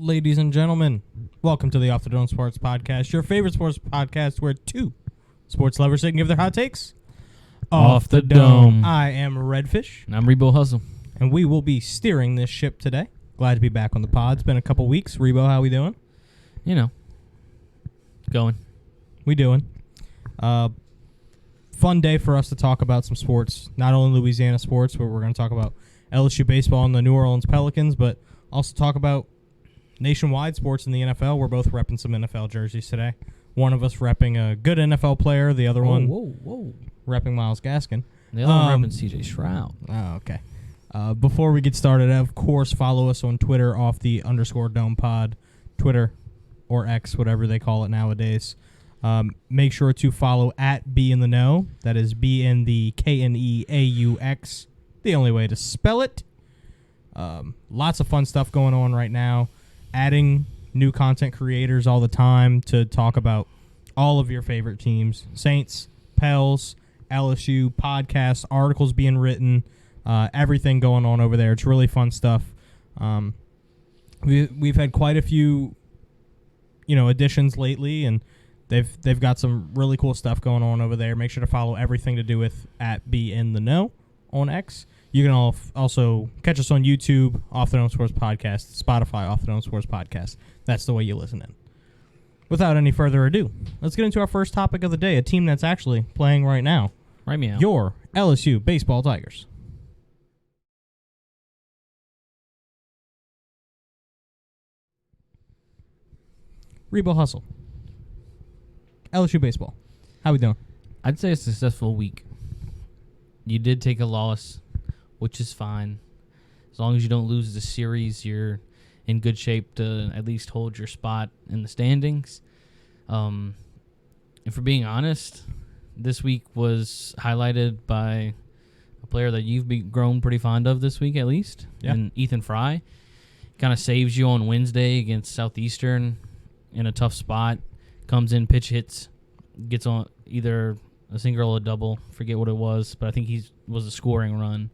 Ladies and gentlemen, welcome to the Off the Dome Sports Podcast, your favorite sports podcast where two sports lovers can give their hot takes off the dome. I am Redfish. And I'm Rebo Hustle. And we will be steering this ship today. Glad to be back on the pod. It's been a couple weeks. Rebo, how we doing? You know, going. We doing. Fun day for us to talk about some sports. Not only Louisiana sports, but we're going to talk about LSU baseball and the New Orleans Pelicans, but also talk about nationwide sports in the NFL. We're both repping some NFL jerseys today. One of us repping a good NFL player, the other one repping Myles Gaskin. The other one repping C.J. Stroud. Oh, okay. Before we get started, of course, follow us on Twitter off the _dome pod, Twitter or X, whatever they call it nowadays. Make sure to follow at Be in the Know. That is BNTheKNEAUX. The only way to spell it. Lots of fun stuff going on right now. Adding new content creators all the time to talk about all of your favorite teams. Saints, Pels, LSU, podcasts, articles being written, everything going on over there. It's really fun stuff. We've had quite a few, additions lately, and they've got some really cool stuff going on over there. Make sure to follow everything to do with at Be in the Know on X. You can also catch us on YouTube, Off the Dome Sports Podcast, Spotify, Off the Dome Sports Podcast. That's the way you listen in. Without any further ado, let's get into our first topic of the day, a team that's actually playing right now. Right me out. Your LSU Baseball Tigers. Rebo Hustle. LSU Baseball. How we doing? I'd say a successful week. You did take a loss, which is fine. As long as you don't lose the series, you're in good shape to at least hold your spot in the standings. And for being honest, this week was highlighted by a player that you've grown pretty fond of this week, at least, and Ethan Fry. Kind of saves you on Wednesday against Southeastern in a tough spot. Comes in, pitch hits, gets on either a single or a double. Forget what it was, but I think he was a scoring run.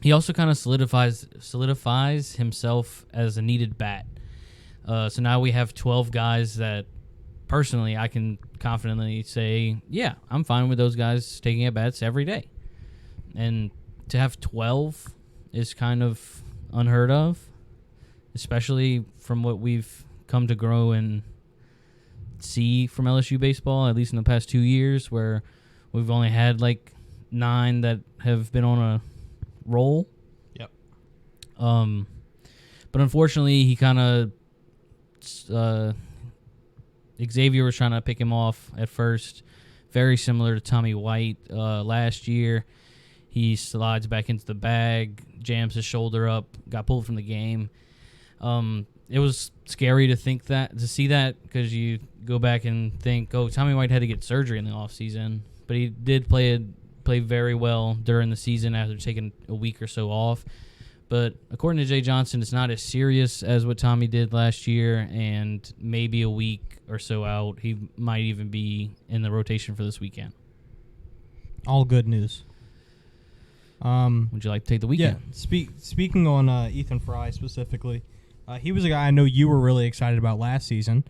He also kind of solidifies himself as a needed bat. So now we have 12 guys that, personally, I can confidently say, yeah, I'm fine with those guys taking at bats every day. And to have 12 is kind of unheard of, especially from what we've come to grow and see from LSU baseball, at least in the past 2 years, where we've only had like 9 that have been on a roll. Yep. But unfortunately, he kind of Xavier was trying to pick him off at first, very similar to Tommy White last year. He slides back into the bag, jams his shoulder up, got pulled from the game. It was scary to see that, because you go back and think, oh, Tommy White had to get surgery in the offseason, but he did play very well during the season after taking a week or so off. But according to Jay Johnson, it's not as serious as what Tommy did last year, and maybe a week or so out, he might even be in the rotation for this weekend. All good news. Would you like to take the weekend? Yeah. Speaking on Ethan Fry specifically, he was a guy I know you were really excited about last season.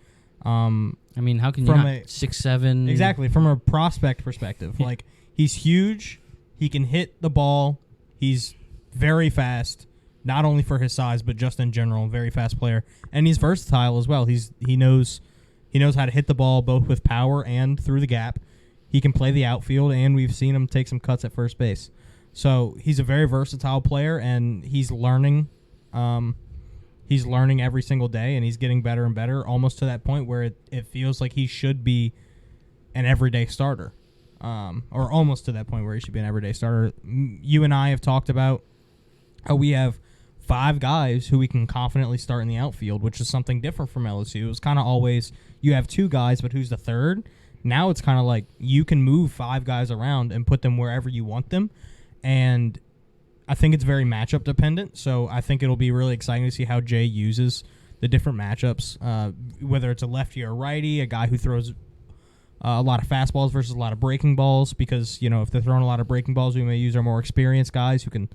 I mean, how can you not? 6'7". Exactly, from a prospect perspective. Like, he's huge. He can hit the ball. He's very fast, not only for his size, but just in general, very fast player. And he's versatile as well. He knows how to hit the ball both with power and through the gap. He can play the outfield, and we've seen him take some cuts at first base. So he's a very versatile player, and he's learning. He's learning every single day, and he's getting better and better, almost to that point where it feels like he should be an everyday starter, or almost to that point where he should be an everyday starter. You and I have talked about how we have 5 guys who we can confidently start in the outfield, which is something different from LSU. It was kind of always you have 2 guys, but who's the third? Now it's kind of like you can move 5 guys around and put them wherever you want them, and I think it's very matchup dependent, so I think it'll be really exciting to see how Jay uses the different matchups, whether it's a lefty or righty, a guy who throws a lot of fastballs versus a lot of breaking balls, because, if they're throwing a lot of breaking balls, we may use our more experienced guys who can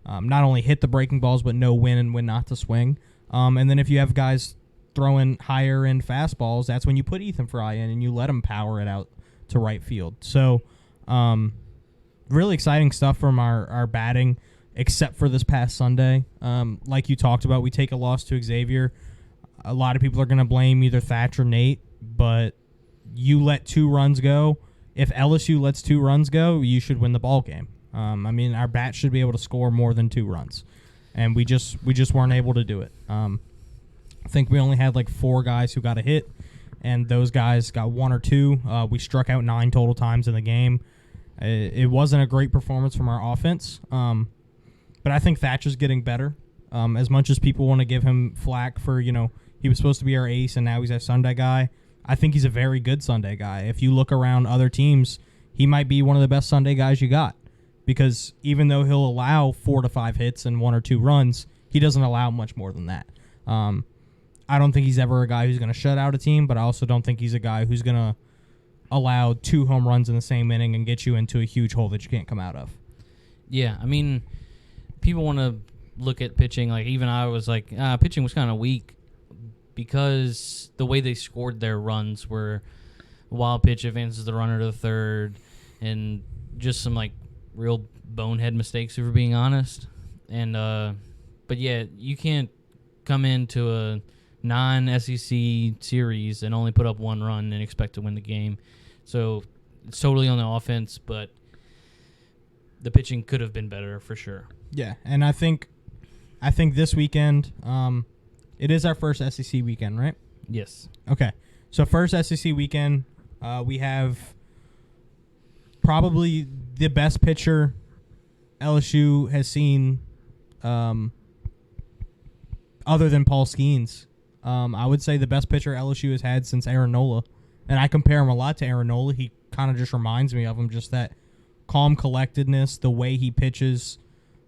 not only hit the breaking balls, but know when and when not to swing. And then if you have guys throwing higher end fastballs, that's when you put Ethan Fry in and you let him power it out to right field. So really exciting stuff from our batting, except for this past Sunday. Like you talked about, we take a loss to Xavier. A lot of people are going to blame either Thatch or Nate, but you let 2 runs go. If LSU lets 2 runs go, you should win the ball game. I mean, our bat should be able to score more than 2 runs, and we just weren't able to do it. I think we only had like 4 guys who got a hit, and those guys got 1 or 2. We struck out 9 total times in the game. It wasn't a great performance from our offense, but I think Thatcher's getting better. As much as people want to give him flack for, he was supposed to be our ace and now he's our Sunday guy, I think he's a very good Sunday guy. If you look around other teams, he might be one of the best Sunday guys you got, because even though he'll allow 4 to 5 hits and 1 or 2 runs, he doesn't allow much more than that. I don't think he's ever a guy who's going to shut out a team, but I also don't think he's a guy who's going to allow 2 home runs in the same inning and get you into a huge hole that you can't come out of. Yeah, I mean, people want to look at pitching. Like, even I was like, pitching was kind of weak because the way they scored their runs were a wild pitch advances the runner to the third and just some, like, real bonehead mistakes, if we're being honest. And but, yeah, you can't come into a non-SEC series and only put up 1 run and expect to win the game. So it's totally on the offense, but the pitching could have been better for sure. Yeah, and I think this weekend, it is our first SEC weekend, right? Yes. Okay, so first SEC weekend, we have probably the best pitcher LSU has seen, other than Paul Skeens. I would say the best pitcher LSU has had since Aaron Nola, and I compare him a lot to Aaron Nola. He kind of just reminds me of him, just that calm collectedness, the way he pitches,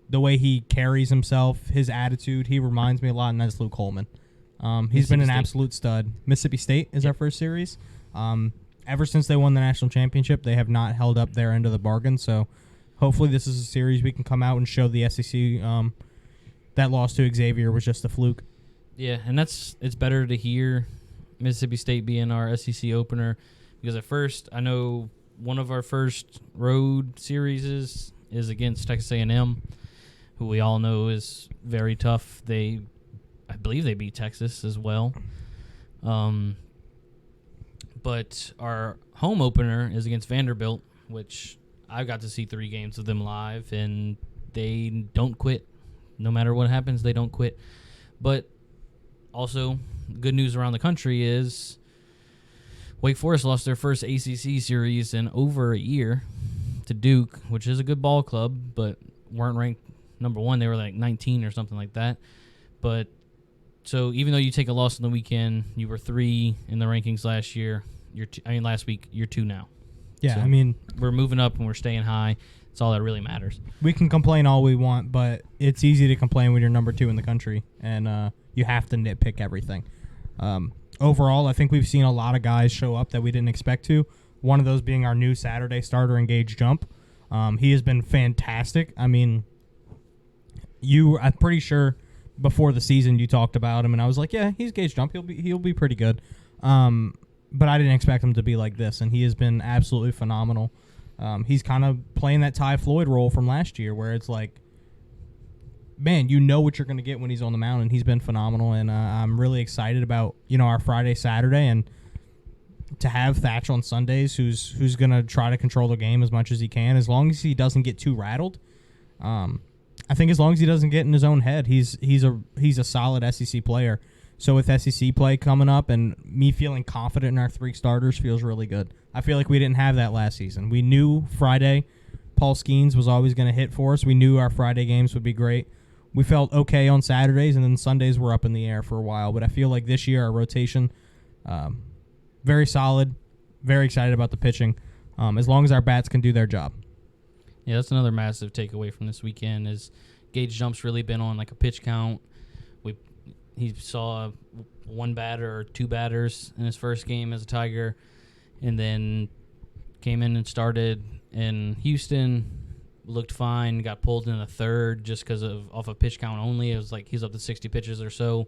the way he carries himself, his attitude. He reminds me a lot, and that's Luke Coleman. He's been an absolute stud. Mississippi State is our first series. Ever since they won the national championship, they have not held up their end of the bargain, so hopefully this is a series we can come out and show the SEC that loss to Xavier was just a fluke. Yeah, and it's better to hear Mississippi State being our SEC opener, because at first, I know one of our first road series is against Texas A&M, who we all know is very tough. I believe they beat Texas as well. But our home opener is against Vanderbilt, which I got to see 3 games of them live, and they don't quit. No matter what happens, they don't quit. But also, good news around the country is Wake Forest lost their first ACC series in over a year to Duke, which is a good ball club, but weren't ranked number 1. They were like 19 or something like that. But so even though you take a loss on the weekend, you were 3 in the rankings last year. Last week, you're 2 now. Yeah, so I mean, we're moving up and we're staying high. That's all that really matters. We can complain all we want, but it's easy to complain when you're number 2 in the country, and you have to nitpick everything. Overall, I think we've seen a lot of guys show up that we didn't expect to. One of those being our new Saturday starter, Engage Jump. He has been fantastic. I mean, I'm pretty sure before the season you talked about him, and I was like, yeah, he's Gage Jump. He'll be pretty good. But I didn't expect him to be like this, and he has been absolutely phenomenal. He's kind of playing that Ty Floyd role from last year, where it's like, man, you know what you're going to get when he's on the mound, and he's been phenomenal. And I'm really excited about our Friday, Saturday, and to have Thatch on Sundays, who's going to try to control the game as much as he can, as long as he doesn't get too rattled. I think as long as he doesn't get in his own head, he's a solid SEC player. So with SEC play coming up and me feeling confident in our 3 starters feels really good. I feel like we didn't have that last season. We knew Friday Paul Skeens was always going to hit for us. We knew our Friday games would be great. We felt okay on Saturdays, and then Sundays were up in the air for a while. But I feel like this year our rotation, very solid, very excited about the pitching, as long as our bats can do their job. Yeah, that's another massive takeaway from this weekend is Gage Jump's really been on like a pitch count. He saw 1 batter or 2 batters in his first game as a Tiger, and then came in and started in Houston, looked fine. Got pulled in the third just because off of pitch count only. It was like he's up to 60 pitches or so.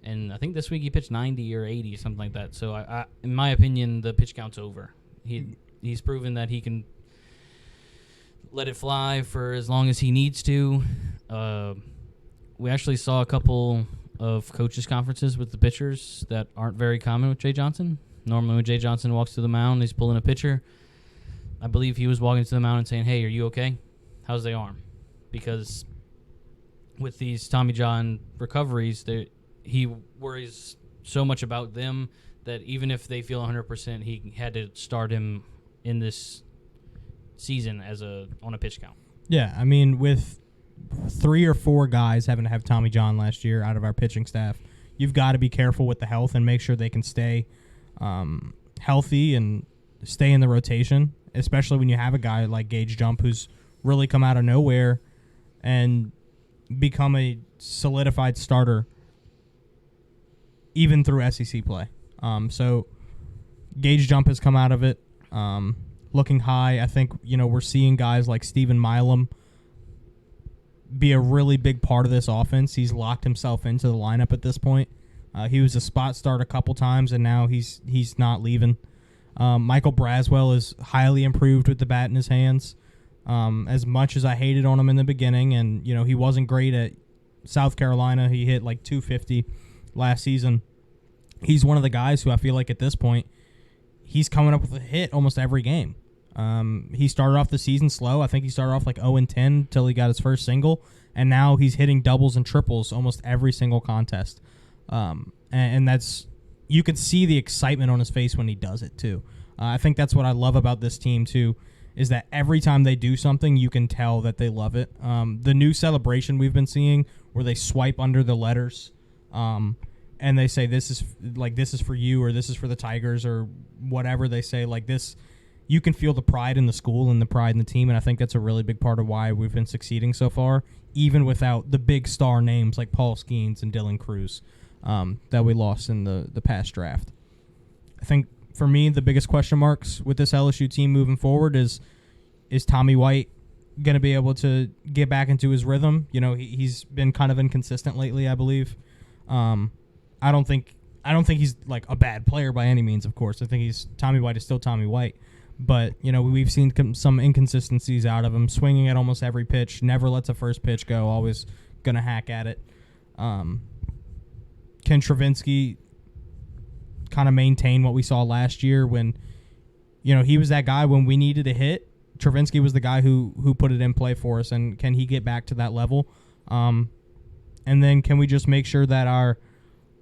And I think this week he pitched 90 or 80, something like that. So, I in my opinion, the pitch count's over. He's proven that he can let it fly for as long as he needs to. We actually saw a couple of coaches' conferences with the pitchers that aren't very common with Jay Johnson. Normally when Jay Johnson walks to the mound, he's pulling a pitcher. I believe he was walking to the mound and saying, "Hey, are you okay? How's the arm?" Because with these Tommy John recoveries, he worries so much about them that even if they feel 100%, he had to start him in this season on a pitch count. Yeah, I mean, with 3 or 4 guys having to have Tommy John last year out of our pitching staff, you've got to be careful with the health and make sure they can stay healthy and stay in the rotation, especially when you have a guy like Gage Jump who's really come out of nowhere and become a solidified starter even through SEC play. So Gage Jump has come out of it looking high. I think, we're seeing guys like Steven Milam be a really big part of this offense. He's locked himself into the lineup at this point. He was a spot start a couple times, and now he's not leaving. Michael Braswell is highly improved with the bat in his hands. As much as I hated on him in the beginning, and he wasn't great at South Carolina. He hit like 250 last season. He's one of the guys who I feel like at this point, he's coming up with a hit almost every game. He started off the season slow. I think he started off like 0-10 until he got his first single, and now he's hitting doubles and triples almost every single contest. And that's, you can see the excitement on his face when he does it too. I think that's what I love about this team too, is that every time they do something, you can tell that they love it. The new celebration we've been seeing where they swipe under the letters, and they say this is for you, or this is for the Tigers, or whatever they say, like this. You can feel the pride in the school and the pride in the team, and I think that's a really big part of why we've been succeeding so far, even without the big star names like Paul Skeens and Dylan Cruz that we lost in the past draft. I think for me, the biggest question marks with this LSU team moving forward is Tommy White going to be able to get back into his rhythm? He's been kind of inconsistent lately, I believe. I don't think he's like a bad player by any means, of course. I think Tommy White is still Tommy White. But, we've seen some inconsistencies out of him, swinging at almost every pitch, never lets a first pitch go, always going to hack at it. Can Travinsky kind of maintain what we saw last year when, he was that guy when we needed a hit? Travinsky was the guy who put it in play for us, and can he get back to that level? And then can we just make sure that our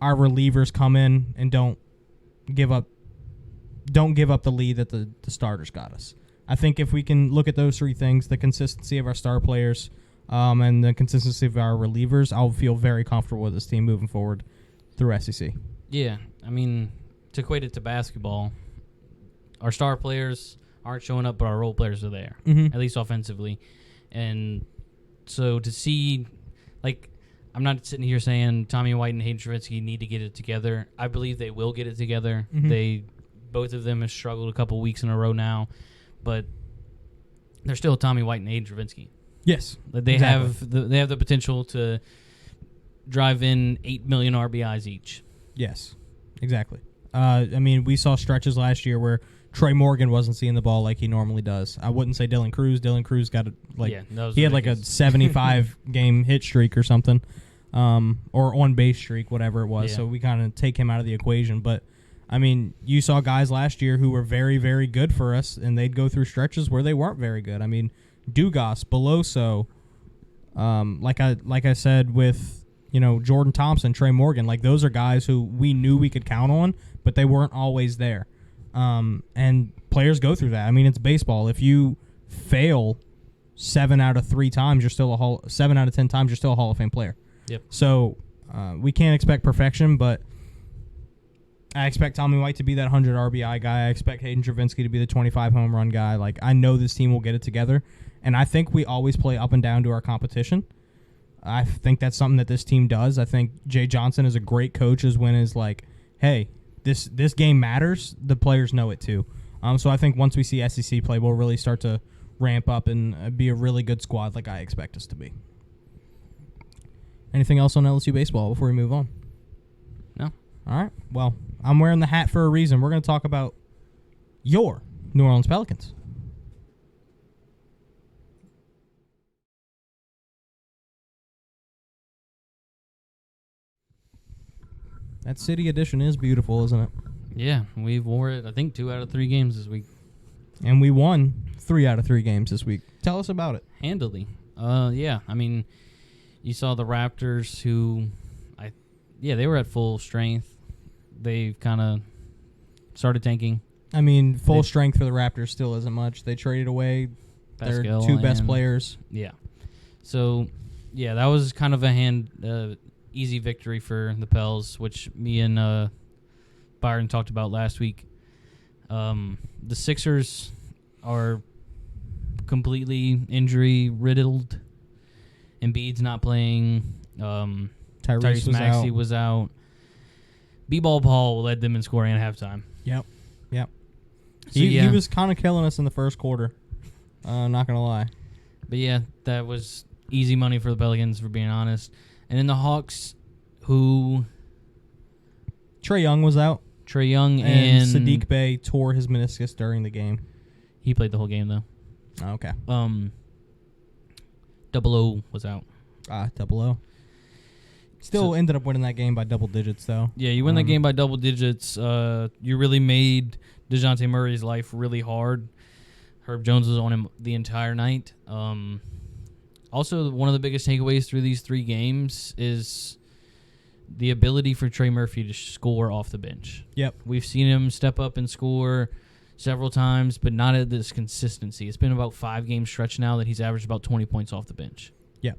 relievers come in and don't give up the lead that the starters got us. I think if we can look at those 3 things, the consistency of our star players and the consistency of our relievers, I'll feel very comfortable with this team moving forward through SEC. Yeah, I mean, to equate it to basketball, our star players aren't showing up, but our role players are there, at least offensively. And so to see, I'm not sitting here saying Tommy White and Hayden Travinsky need to get it together. I believe they will get it together. Both of them have struggled a couple weeks in a row now, but they're still Tommy White and Hayden Travinsky. Yes, they exactly. have the potential to drive in 8 million RBIs each. Yes, exactly. We saw stretches last year where Trey Morgan wasn't seeing the ball like he normally does. I wouldn't say Dylan Cruz. Dylan Cruz got he had like a 75 game hit streak or something, or on base streak, whatever it was. Yeah. So we kind of take him out of the equation, but. You saw guys last year who were very, very good for us, and they'd go through stretches where they weren't very good. Dugas, Beloso, like I said with Jordan Thompson, Trey Morgan, those are guys who we knew we could count on, but they weren't always there. And players go through that. It's baseball. If you fail 7 out of 10 times, you're still a Hall of Fame player. Yep. So we can't expect perfection, but. I expect Tommy White to be that 100 RBI guy. I expect Hayden Travinsky to be the 25 home run guy. I know this team will get it together, and I think we always play up and down to our competition. I think that's something that this team does. I think Jay Johnson is a great coach hey, this game matters. The players know it too. So I think once we see SEC play, we'll really start to ramp up and be a really good squad like I expect us to be. Anything else on LSU baseball before we move on? No. All right. Well, I'm wearing the hat for a reason. We're going to talk about your New Orleans Pelicans. That city edition is beautiful, isn't it? Yeah, we wore it, I think, 2 out of 3 games this week. And we won 3 out of 3 games this week. Tell us about it. Handily. Yeah, I mean, you saw the Raptors who, they were at full strength. They kind of started tanking. I mean, full strength for the Raptors still isn't much. They traded away their Pascal 2 best players. Yeah. So, yeah, that was kind of a easy victory for the Pels, which me and Byron talked about last week. The Sixers are completely injury riddled. Embiid's not playing. Tyrese Maxey was out. B-Ball Paul led them in scoring at halftime. Yep. So, he was kind of killing us in the first quarter. Not going to lie. But, yeah, that was easy money for the Pelicans, for being honest. And then the Hawks, who... Trae Young was out. Trae Young and Sadiq Bey tore his meniscus during the game. He played the whole game, though. Oh, okay. Double O was out. Double O. Still ended up winning that game by double digits, though. Yeah, you win that game by double digits. You really made DeJounte Murray's life really hard. Herb Jones was on him the entire night. Also, one of the biggest takeaways through these 3 games is the ability for Trey Murphy to score off the bench. Yep. We've seen him step up and score several times, but not at this consistency. It's been about 5-game stretch now that he's averaged about 20 points off the bench. Yep.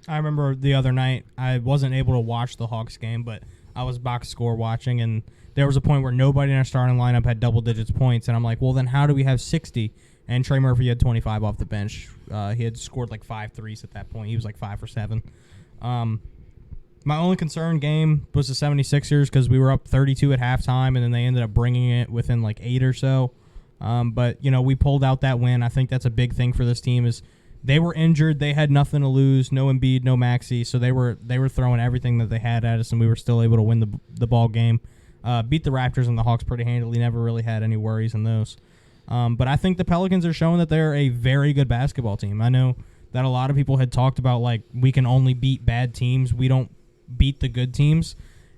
I remember the other night, I wasn't able to watch the Hawks game, but I was box score watching, and there was a point where nobody in our starting lineup had double digits points, and I'm like, well, then how do we have 60? And Trey Murphy had 25 off the bench. He had scored like 5 threes at that point. He was like 5 for 7. My only concern game was the 76ers because we were up 32 at halftime, and then they ended up bringing it within like 8 or so. But, we pulled out that win. I think that's a big thing for this team is they were injured. They had nothing to lose. No Embiid, no Maxey. So they were throwing everything that they had at us, and we were still able to win the ball game. Beat the Raptors and the Hawks pretty handily. Never really had any worries in those. But I think the Pelicans are showing that they're a very good basketball team. I know that a lot of people had talked about, like, we can only beat bad teams. We don't beat the good teams.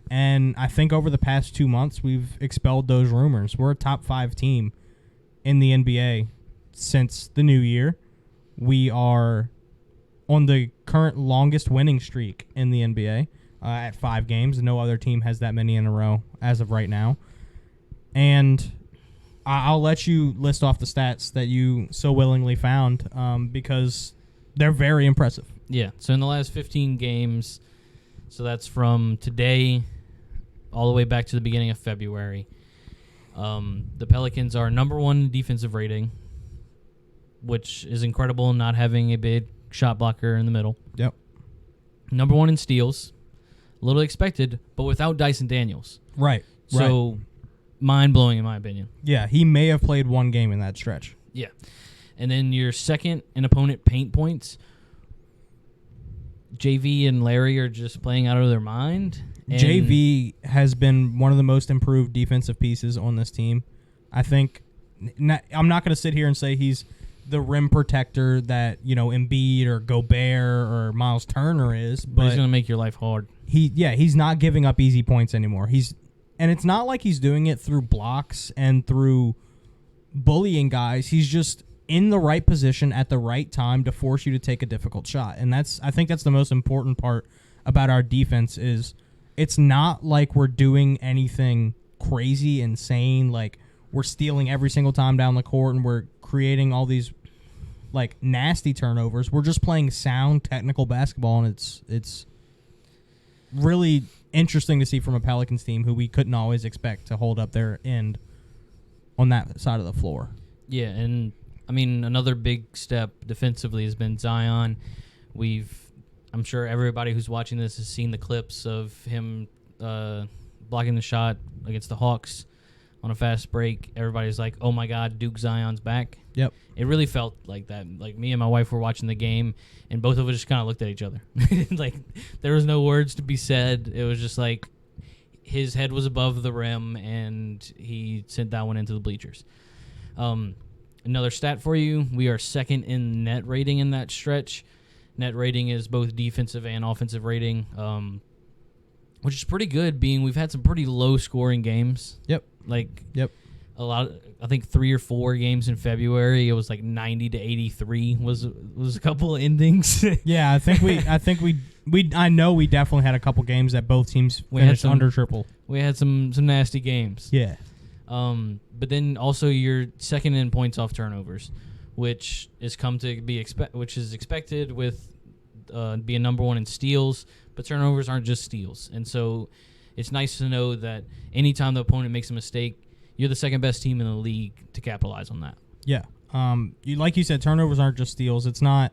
And I think over the past 2 months, we've expelled those rumors. We're a top 5 team in the NBA since the new year. We are on the current longest winning streak in the NBA at 5 games. No other team has that many in a row as of right now. And I'll let you list off the stats that you so willingly found because they're very impressive. Yeah, so in the last 15 games, so that's from today all the way back to the beginning of February, the Pelicans are number 1 in defensive rating, which is incredible, not having a big shot blocker in the middle. Yep. Number 1 in steals. A little expected, but without Dyson Daniels. Right. So, mind-blowing in my opinion. Yeah, he may have played 1 game in that stretch. Yeah. And then your second in opponent paint points, JV and Larry are just playing out of their mind. JV has been one of the most improved defensive pieces on this team. I think I'm not going to sit here and say he's the rim protector that, Embiid or Gobert or Miles Turner is, but he's going to make your life hard. He's not giving up easy points anymore. And it's not like he's doing it through blocks and through bullying guys. He's just in the right position at the right time to force you to take a difficult shot. And I think that's the most important part about our defense is it's not like we're doing anything crazy, insane, like we're stealing every single time down the court and we're creating all these like nasty turnovers. We're just playing sound technical basketball, and it's really interesting to see from a Pelicans team who we couldn't always expect to hold up their end on that side of the floor. Yeah, and I mean another big step defensively has been Zion. I'm sure everybody who's watching this has seen the clips of him blocking the shot against the Hawks on a fast break. Everybody's like, "Oh my God, Duke Zion's back." Yep. It really felt like that. Like me and my wife were watching the game, and both of us just kind of looked at each other. Like there was no words to be said. It was just like his head was above the rim, and he sent that one into the bleachers. Another stat for you: we are second in net rating in that stretch. Net rating is both defensive and offensive rating, which is pretty good. Being we've had some pretty low scoring games. Yep. Yep. A lot. I think 3 or 4 games in February. It was like 90 to 83 was a couple of endings. Yeah, I know we definitely had a couple games that both teams finished under triple. We had some nasty games. Yeah. But then also you're second in points off turnovers, which is expected with being number 1 in steals, but turnovers aren't just steals. And so it's nice to know that anytime the opponent makes a mistake, you're the second best team in the league to capitalize on that. Yeah. Like you said, turnovers aren't just steals. It's not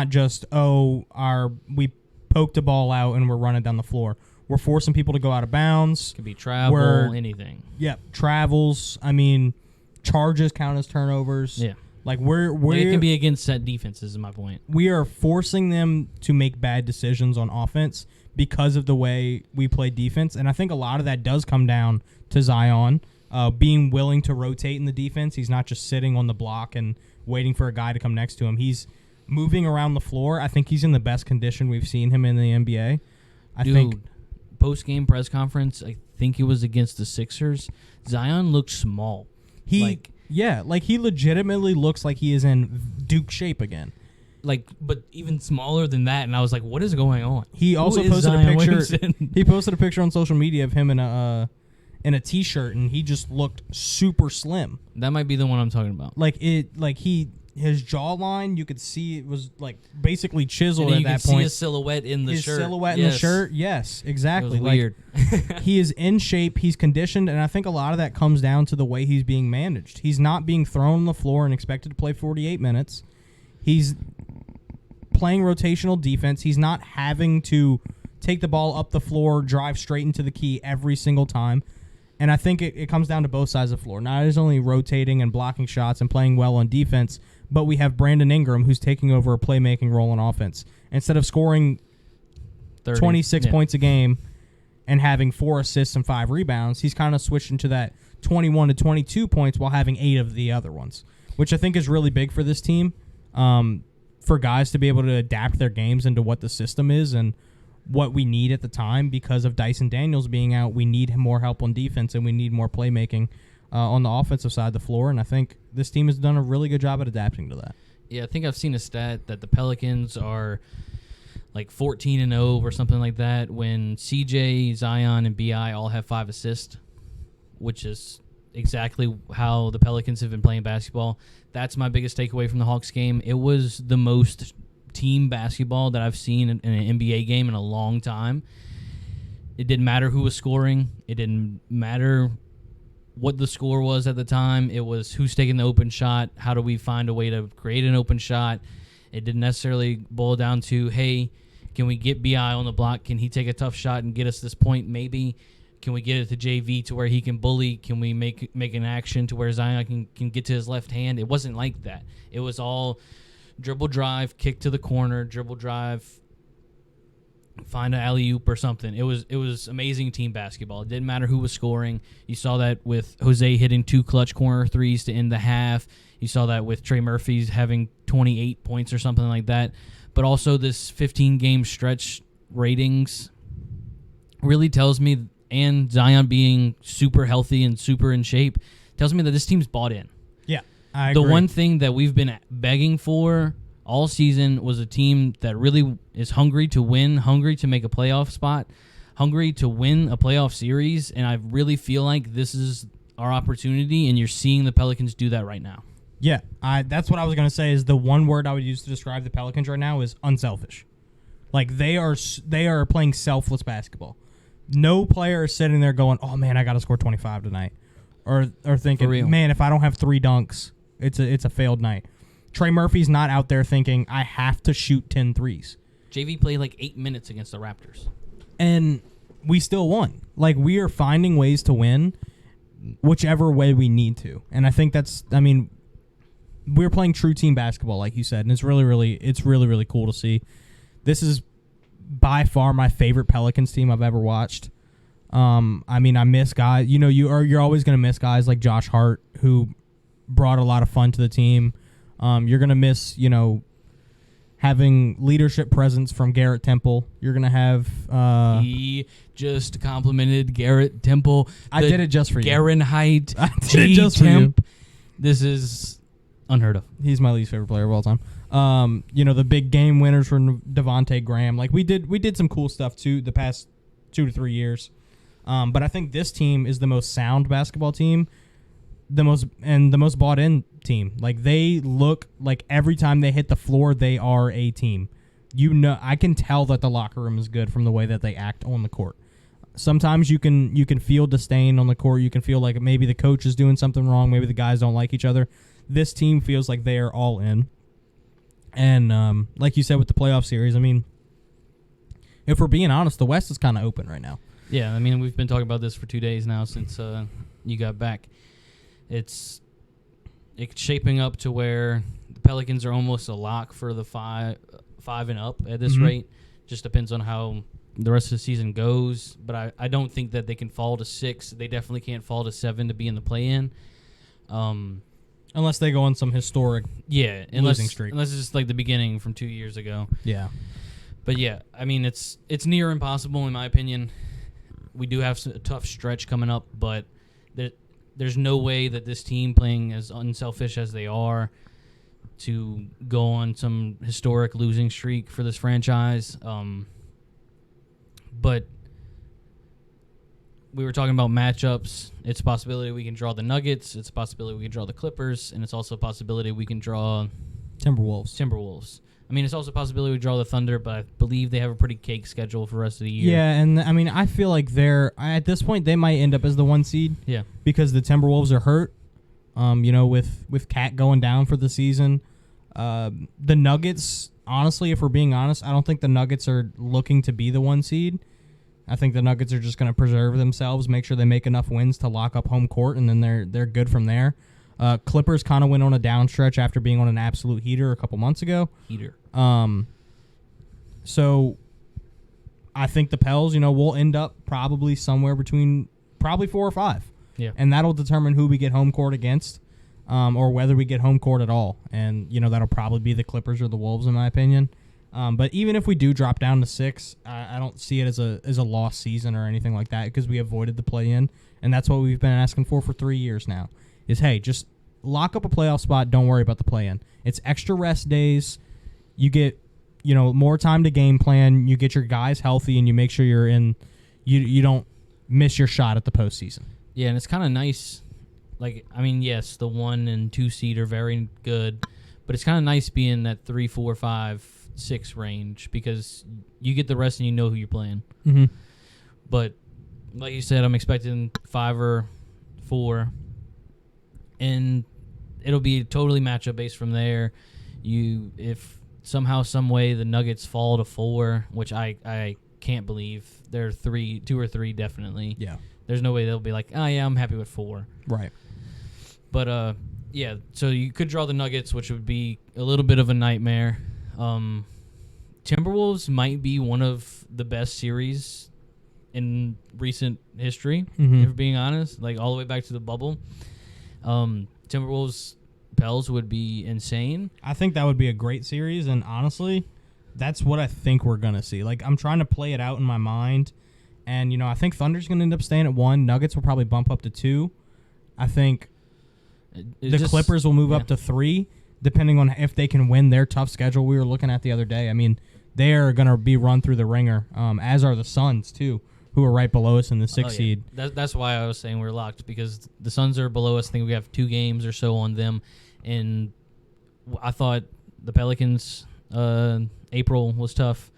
just we poked a ball out and we're running down the floor. We're forcing people to go out of bounds. It could be travel, anything. Yep. Travels. I mean, charges count as turnovers. Yeah. Like it can be against set defenses, is my point. We are forcing them to make bad decisions on offense because of the way we play defense, and I think a lot of that does come down to Zion being willing to rotate in the defense. He's not just sitting on the block and waiting for a guy to come next to him. He's moving around the floor. I think he's in the best condition we've seen him in the NBA. I think post-game press conference, I think it was against the Sixers, Zion looked small. He legitimately looks like he is in Duke shape again. But even smaller than that, and I was like, "What is going on?" He also posted Zion a picture. Williamson? He posted a picture on social media of him in a t-shirt, and he just looked super slim. That might be the one I'm talking about. His jawline, you could see it was like basically chiseled and at you that can point. See his silhouette in the shirt. His silhouette in the shirt, yes, exactly. It was weird. He is in shape. He's conditioned, and I think a lot of that comes down to the way he's being managed. He's not being thrown on the floor and expected to play 48 minutes. He's playing rotational defense. He's not having to take the ball up the floor, drive straight into the key every single time. And I think it comes down to both sides of the floor. Not only rotating and blocking shots and playing well on defense, but we have Brandon Ingram who's taking over a playmaking role on offense. Instead of scoring 26 points a game and having 4 assists and 5 rebounds, he's kind of switched into that 21 to 22 points while having 8 of the other ones, which I think is really big for this team, for guys to be able to adapt their games into what the system is and what we need at the time. Because of Dyson Daniels being out, we need more help on defense and we need more playmaking on the offensive side of the floor, and I think this team has done a really good job at adapting to that. Yeah, I think I've seen a stat that the Pelicans are like 14-0 or something like that when CJ, Zion, and BI all have 5 assists, which is exactly how the Pelicans have been playing basketball. That's my biggest takeaway from the Hawks game. It was the most team basketball that I've seen in an NBA game in a long time. It didn't matter who was scoring. It didn't matter what the score was at the time. It was who's taking the open shot. How do we find a way to create an open shot? It didn't necessarily boil down to, hey, can we get BI on the block? Can he take a tough shot and get us this point? Maybe. Can we get it to JV to where he can bully? Can we make an action to where Zion can get to his left hand? It wasn't like that. It was all dribble drive, kick to the corner, dribble drive, find an alley-oop or something. It was amazing team basketball. It didn't matter who was scoring. You saw that with Jose hitting 2 clutch corner threes to end the half. You saw that with Trey Murphy's having 28 points or something like that. But also this 15-game stretch ratings really tells me, and Zion being super healthy and super in shape, tells me that this team's bought in. Yeah, I agree. The one thing that we've been begging for all season was a team that really is hungry to win, hungry to make a playoff spot, hungry to win a playoff series, and I really feel like this is our opportunity, and you're seeing the Pelicans do that right now. Yeah, that's what I was going to say is the one word I would use to describe the Pelicans right now is unselfish. Like, they are playing selfless basketball. No player is sitting there going, oh, man, I got to score 25 tonight. Or thinking, man, if I don't have 3 dunks, it's a failed night. Trey Murphy's not out there thinking, I have to shoot 10 threes. JV played like 8 minutes against the Raptors. And we still won. Like, we are finding ways to win. whichever way we need to. And I think that's, I mean, we're playing true team basketball, like you said, and it's really cool to see. This is by far my favorite Pelicans team I've ever watched. I mean, I miss guys. You know, you're always going to miss guys like Josh Hart, who brought a lot of fun to the team. You're going to miss, you know, having leadership presence from Garrett Temple. You're going to have... he just complimented Garrett Temple. I did it just for you. Fahrenheit. I did it just for you. This is unheard of. He's my least favorite player of all time. You know, the big game winners from Devontae Graham. Like, we did some cool stuff, too, the past 2 to 3 years. But I think this team is the most sound basketball team, the most bought in team. Like, they look like every time they hit the floor, they are a team. You know, I can tell that the locker room is good from the way that they act on the court. Sometimes you can feel disdain on the court. You can feel like maybe the coach is doing something wrong. Maybe the guys don't like each other. This team feels like they are all in. And like you said with the playoff series, I mean, if we're being honest, the West is kind of open right now. Yeah, I mean, we've been talking about this for 2 days now since you got back. It's shaping up to where the Pelicans are almost a lock for the five and up at this rate. Just depends on how the rest of the season goes. But I don't think that they can fall to 6. They definitely can't fall to 7 to be in the play-in. Unless they go on some historic losing streak. Unless it's just like the beginning from 2 years ago. Yeah. But yeah, I mean, it's near impossible in my opinion. We do have a tough stretch coming up, but there's no way that this team, playing as unselfish as they are, to go on some historic losing streak for this franchise. But we were talking about matchups. It's a possibility we can draw the Nuggets. It's a possibility we can draw the Clippers. And it's also a possibility we can draw Timberwolves. I mean, it's also a possibility we draw the Thunder, but I believe they have a pretty cake schedule for the rest of the year. Yeah, and I mean, I feel like at this point, they might end up as the 1 seed. Yeah. Because the Timberwolves are hurt, you know, with Cat going down for the season. The Nuggets, honestly, if we're being honest, I don't think the Nuggets are looking to be the 1 seed. I think the Nuggets are just going to preserve themselves, make sure they make enough wins to lock up home court, and then they're good from there. Clippers kind of went on a down stretch after being on an absolute heater a couple months ago. So I think the Pels, you know, will end up probably somewhere between 4 or 5. Yeah. And that'll determine who we get home court against, or whether we get home court at all. And, you know, that'll probably be the Clippers or the Wolves, in my opinion. But even if we do drop down to 6, I don't see it as a lost season or anything like that, because we avoided the play-in, and that's what we've been asking for 3 years now. Is, hey, just lock up a playoff spot. Don't worry about the play-in. It's extra rest days. You get, you know, more time to game plan. You get your guys healthy, and you make sure you're in. You don't miss your shot at the postseason. Yeah, and it's kind of nice. Like, I mean, yes, the 1 and 2 seed are very good, but it's kind of nice being that 3, 4, 5, 6 range, because you get the rest and you know who you're playing. Mm-hmm. But like you said, I'm expecting 5 or 4. And it'll be totally matchup based from there. If somehow, some way the Nuggets fall to 4, which I can't believe, they're 2 or 3 definitely. Yeah, there's no way they'll be like, oh yeah, I'm happy with 4. Right. But yeah. So you could draw the Nuggets, which would be a little bit of a nightmare. Timberwolves might be one of the best series in recent history, if we're being honest. Like all the way back to the bubble. Timberwolves Pels would be insane. I think that would be a great series, and honestly, that's what I think we're gonna see. Like, I'm trying to play it out in my mind, and you know, I think Thunder's gonna end up staying at 1. Nuggets will probably bump up to 2. I think Clippers will move up to 3, depending on if they can win their tough schedule we were looking at the other day. I mean, they are gonna be run through the ringer, as are the Suns too, who are right below us in the 6th seed. That's why I was saying we're locked, because the Suns are below us. I think we have 2 games or so on them. And I thought the Pelicans, April was tough.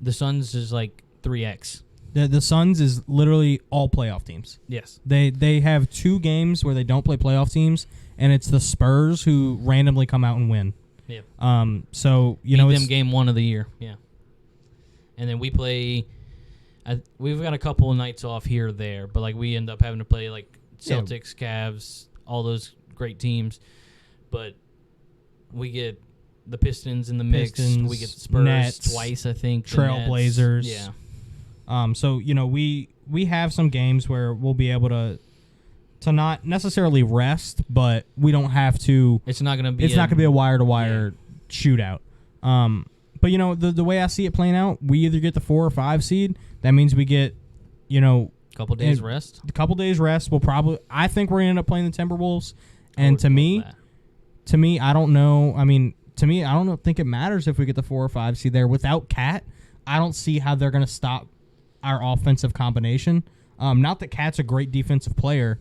The Suns is like 3X. The Suns is literally all playoff teams. Yes. They have 2 games where they don't play playoff teams, and it's the Spurs who randomly come out and win. Yeah. So, you beat know, them game 1 of the year. Yeah. And then we play... we've got a couple of nights off here or there, but like we end up having to play like Celtics, Cavs, all those great teams. But we get the Pistons in the mix. Pistons, We get the Spurs Nets, twice, I think. the Trailblazers. Nets. Yeah. So we have some games where we'll be able to not necessarily rest, but we don't have to. It's not going to be. It's not going to be a wire to wire shootout. But the way I see it playing out, we either get the 4 or 5 seed. That means we get, couple days rest. A couple days rest. I think we're going to end up playing the Timberwolves. And to me, I don't know. I mean, to me, I don't think it matters if we get the 4 or 5 seed there. Without Cat, I don't see how they're going to stop our offensive combination. Not that Cat's a great defensive player,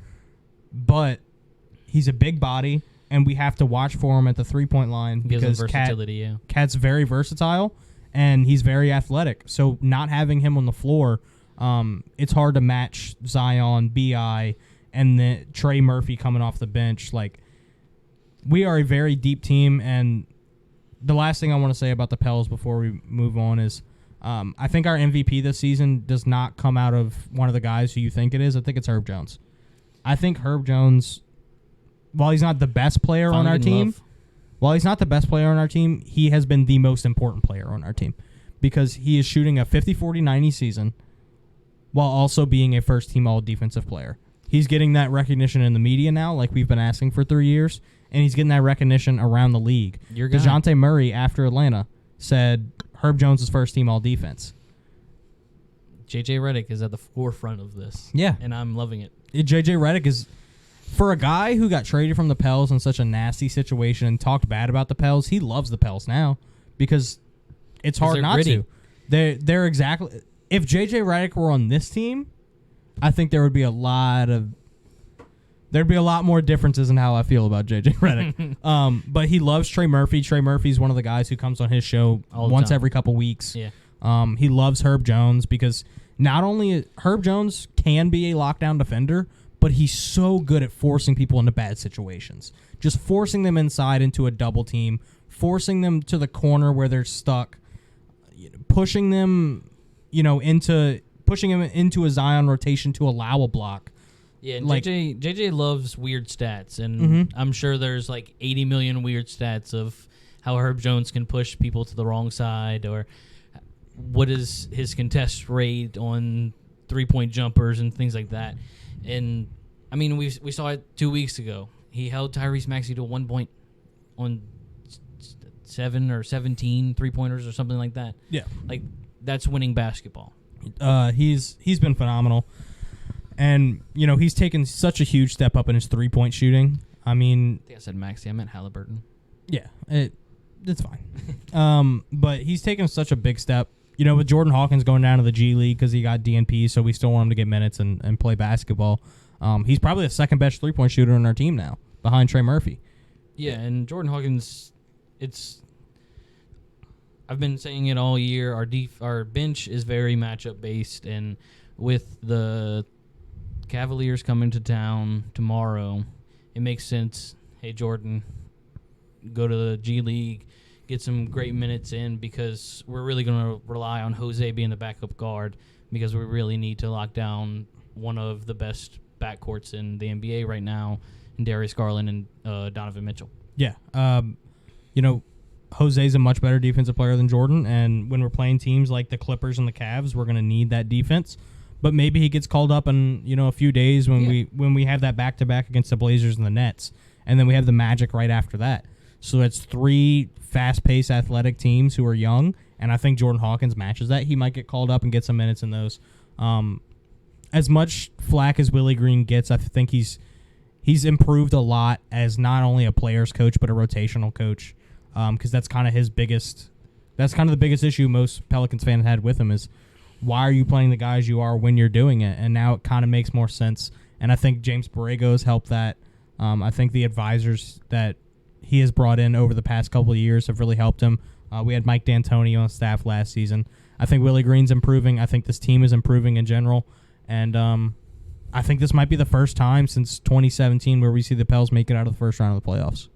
but he's a big body, and we have to watch for him at the 3-point line because Cat's very versatile, and he's very athletic. So not having him on the floor, it's hard to match Zion, B.I., and then Trey Murphy coming off the bench. Like, we are a very deep team, and the last thing I want to say about the Pels before we move on is I think our MVP this season does not come out of one of the guys who you think it is. I think it's Herb Jones. I think Herb Jones, while he's not the best player on our team, he has been the most important player on our team because he is shooting a 50-40-90 season while also being a first-team all-defensive player. He's getting that recognition in the media now, like we've been asking for 3 years, and he's getting that recognition around the league. DeJounte Murray, after Atlanta, said Herb Jones is first-team all-defense. J.J. Redick is at the forefront of this. Yeah. And I'm loving it. J.J. Redick is, for a guy who got traded from the Pels in such a nasty situation and talked bad about the Pels, he loves the Pels now because it's hard not gritty. to. They're exactly. If J.J. Redick were on this team, I think there'd be a lot more differences in how I feel about J.J. Redick. But he loves Trey Murphy. Trey Murphy's one of the guys who comes on his show once every couple weeks. Yeah. He loves Herb Jones because not only Herb Jones can be a lockdown defender, but he's so good at forcing people into bad situations. Just forcing them inside into a double team, forcing them to the corner where they're stuck, pushing them, pushing him into a Zion rotation to allow a block. Yeah, and JJ loves weird stats, and I'm sure there's like 80 million weird stats of how Herb Jones can push people to the wrong side, or what is his contest rate on 3-point jumpers and things like that. And I mean, we saw it 2 weeks ago. He held Tyrese Maxey to 1 point on 7 or 17 3-pointers or something like that. Yeah, like that's winning basketball. He's been phenomenal. And, he's taken such a huge step up in his 3-point shooting. I mean... I think I said Maxey. I meant Halliburton. Yeah, it's fine. But he's taken such a big step. With Jordan Hawkins going down to the G League because he got DNP, so we still want him to get minutes and play basketball. He's probably the second best 3-point shooter on our team now, behind Trey Murphy. Yeah, and Jordan Hawkins, I've been saying it all year. Our bench is very matchup based, and with the Cavaliers coming to town tomorrow, it makes sense. Hey, Jordan, go to the G League, get some great minutes in, because we're really going to rely on Jose being the backup guard, because we really need to lock down one of the best backcourts in the NBA right now, in Darius Garland and Donovan Mitchell. Yeah. Jose's a much better defensive player than Jordan, and when we're playing teams like the Clippers and the Cavs, we're going to need that defense. But maybe he gets called up in a few days when we have that back-to-back against the Blazers and the Nets, and then we have the Magic right after that. So it's 3 fast-paced athletic teams who are young, and I think Jordan Hawkins matches that. He might get called up and get some minutes in those. As much flack as Willie Green gets, I think he's improved a lot as not only a player's coach but a rotational coach, because that's kind of the biggest issue most Pelicans fans had with him is, why are you playing the guys you are when you're doing it? And now it kind of makes more sense. And I think James Borrego has helped that. I think the advisors that he has brought in over the past couple of years have really helped him. We had Mike D'Antoni on staff last season. I think Willie Green's improving. I think this team is improving in general. And I think this might be the first time since 2017 where we see the Pels make it out of the first round of the playoffs.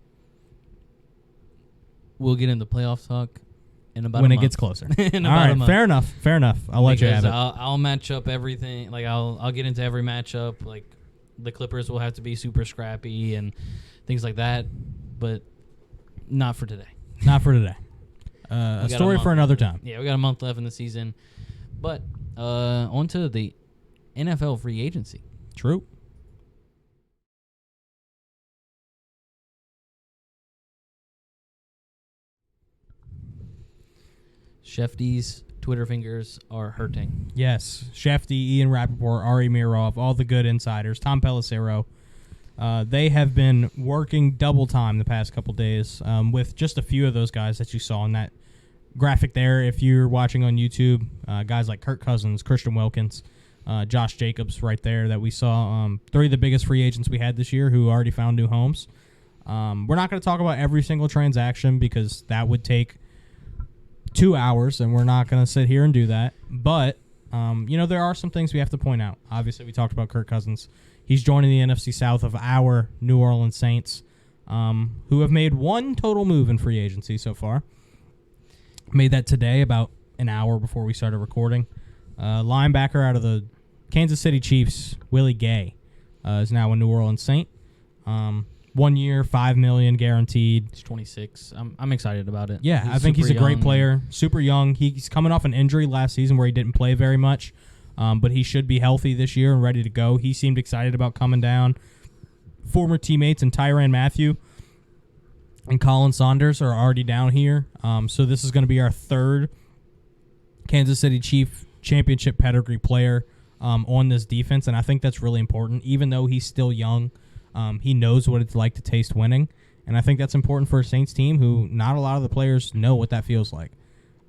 We'll get into playoff talk in about when a it month. gets closer. In All about right, a month. fair enough. I'll let you have it. I'll match up everything. Like I'll get into every matchup. Like the Clippers will have to be super scrappy and things like that, but not for today. Not for today. A story for another time. Yeah, we got a month left in the season. But on to the NFL free agency. True. Shefty's Twitter fingers are hurting. Yes. Shefty, Ian Rappaport, Ari Mirov, all the good insiders, Tom Pelissero. They have been working double time the past couple days with just a few of those guys that you saw in that graphic there. If you're watching on YouTube, guys like Kirk Cousins, Christian Wilkins, Josh Jacobs right there that we saw. Three of the biggest free agents we had this year who already found new homes. We're not going to talk about every single transaction because that would take 2 hours, and we're not going to sit here and do that. But, there are some things we have to point out. Obviously, we talked about Kirk Cousins. He's joining the NFC South of our New Orleans Saints, who have made one total move in free agency so far. Made that today about an hour before we started recording. Linebacker out of the Kansas City Chiefs, Willie Gay, is now a New Orleans Saint. 1 year, $5 million guaranteed. He's 26. I'm excited about it. Yeah, I think he's a great player. Super young. He's coming off an injury last season where he didn't play very much, but he should be healthy this year and ready to go. He seemed excited about coming down. Former teammates and Tyrann Mathieu and Colin Saunders are already down here. So this is going to be our third Kansas City Chief championship pedigree player on this defense, and I think that's really important. Even though he's still young, he knows what it's like to taste winning, and I think that's important for a Saints team who not a lot of the players know what that feels like.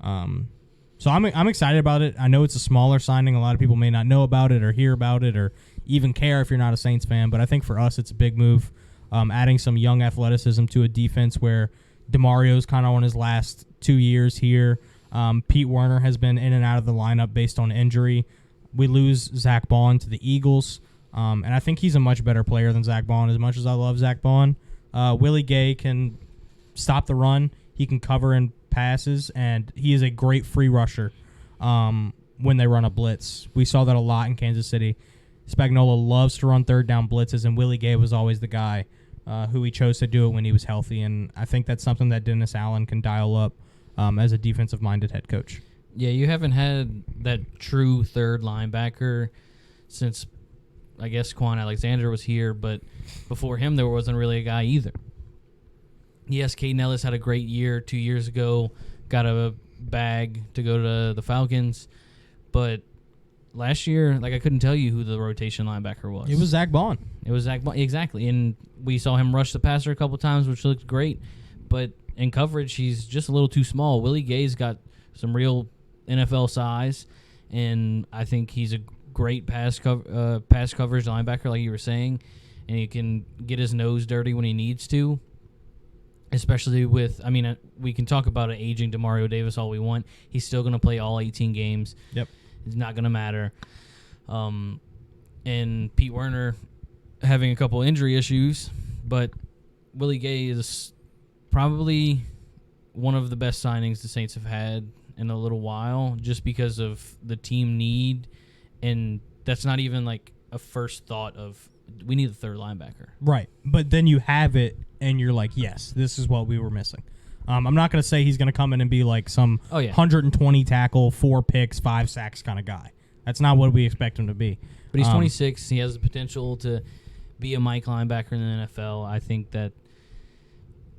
So I'm excited about it. I know it's a smaller signing. A lot of people may not know about it or hear about it or even care if you're not a Saints fan, but I think for us it's a big move, adding some young athleticism to a defense where DeMario's kind of on his last 2 years here. Pete Werner has been in and out of the lineup based on injury. We lose Zach Bond to the Eagles. And I think he's a much better player than Zach Bond, as much as I love Zach Bond. Willie Gay can stop the run. He can cover in passes, and he is a great free rusher when they run a blitz. We saw that a lot in Kansas City. Spagnuolo loves to run third down blitzes, and Willie Gay was always the guy who he chose to do it when he was healthy. And I think that's something that Dennis Allen can dial up as a defensive-minded head coach. Yeah, you haven't had that true third linebacker since – I guess Quan Alexander was here, but before him there wasn't really a guy either. Yes, Caden Ellis had a great year 2 years ago, got a bag to go to the Falcons, but last year, I couldn't tell you who the rotation linebacker was. It was Zach Bond. Exactly, and we saw him rush the passer a couple times, which looked great, but in coverage, he's just a little too small. Willie Gay's got some real NFL size, and I think he's a great pass coverage linebacker, like you were saying, and he can get his nose dirty when he needs to, especially with, we can talk about an aging DeMario Davis all we want. He's still going to play all 18 games. Yep. It's not going to matter. And Pete Werner having a couple injury issues, but Willie Gay is probably one of the best signings the Saints have had in a little while, just because of the team need. And that's not even a first thought of we need a third linebacker. Right. But then you have it and you're like, yes, this is what we were missing. I'm not going to say he's going to come in and be like some 120 tackle, 4 picks, 5 sacks kind of guy. That's not what we expect him to be. But he's 26. He has the potential to be a Mike linebacker in the NFL. I think that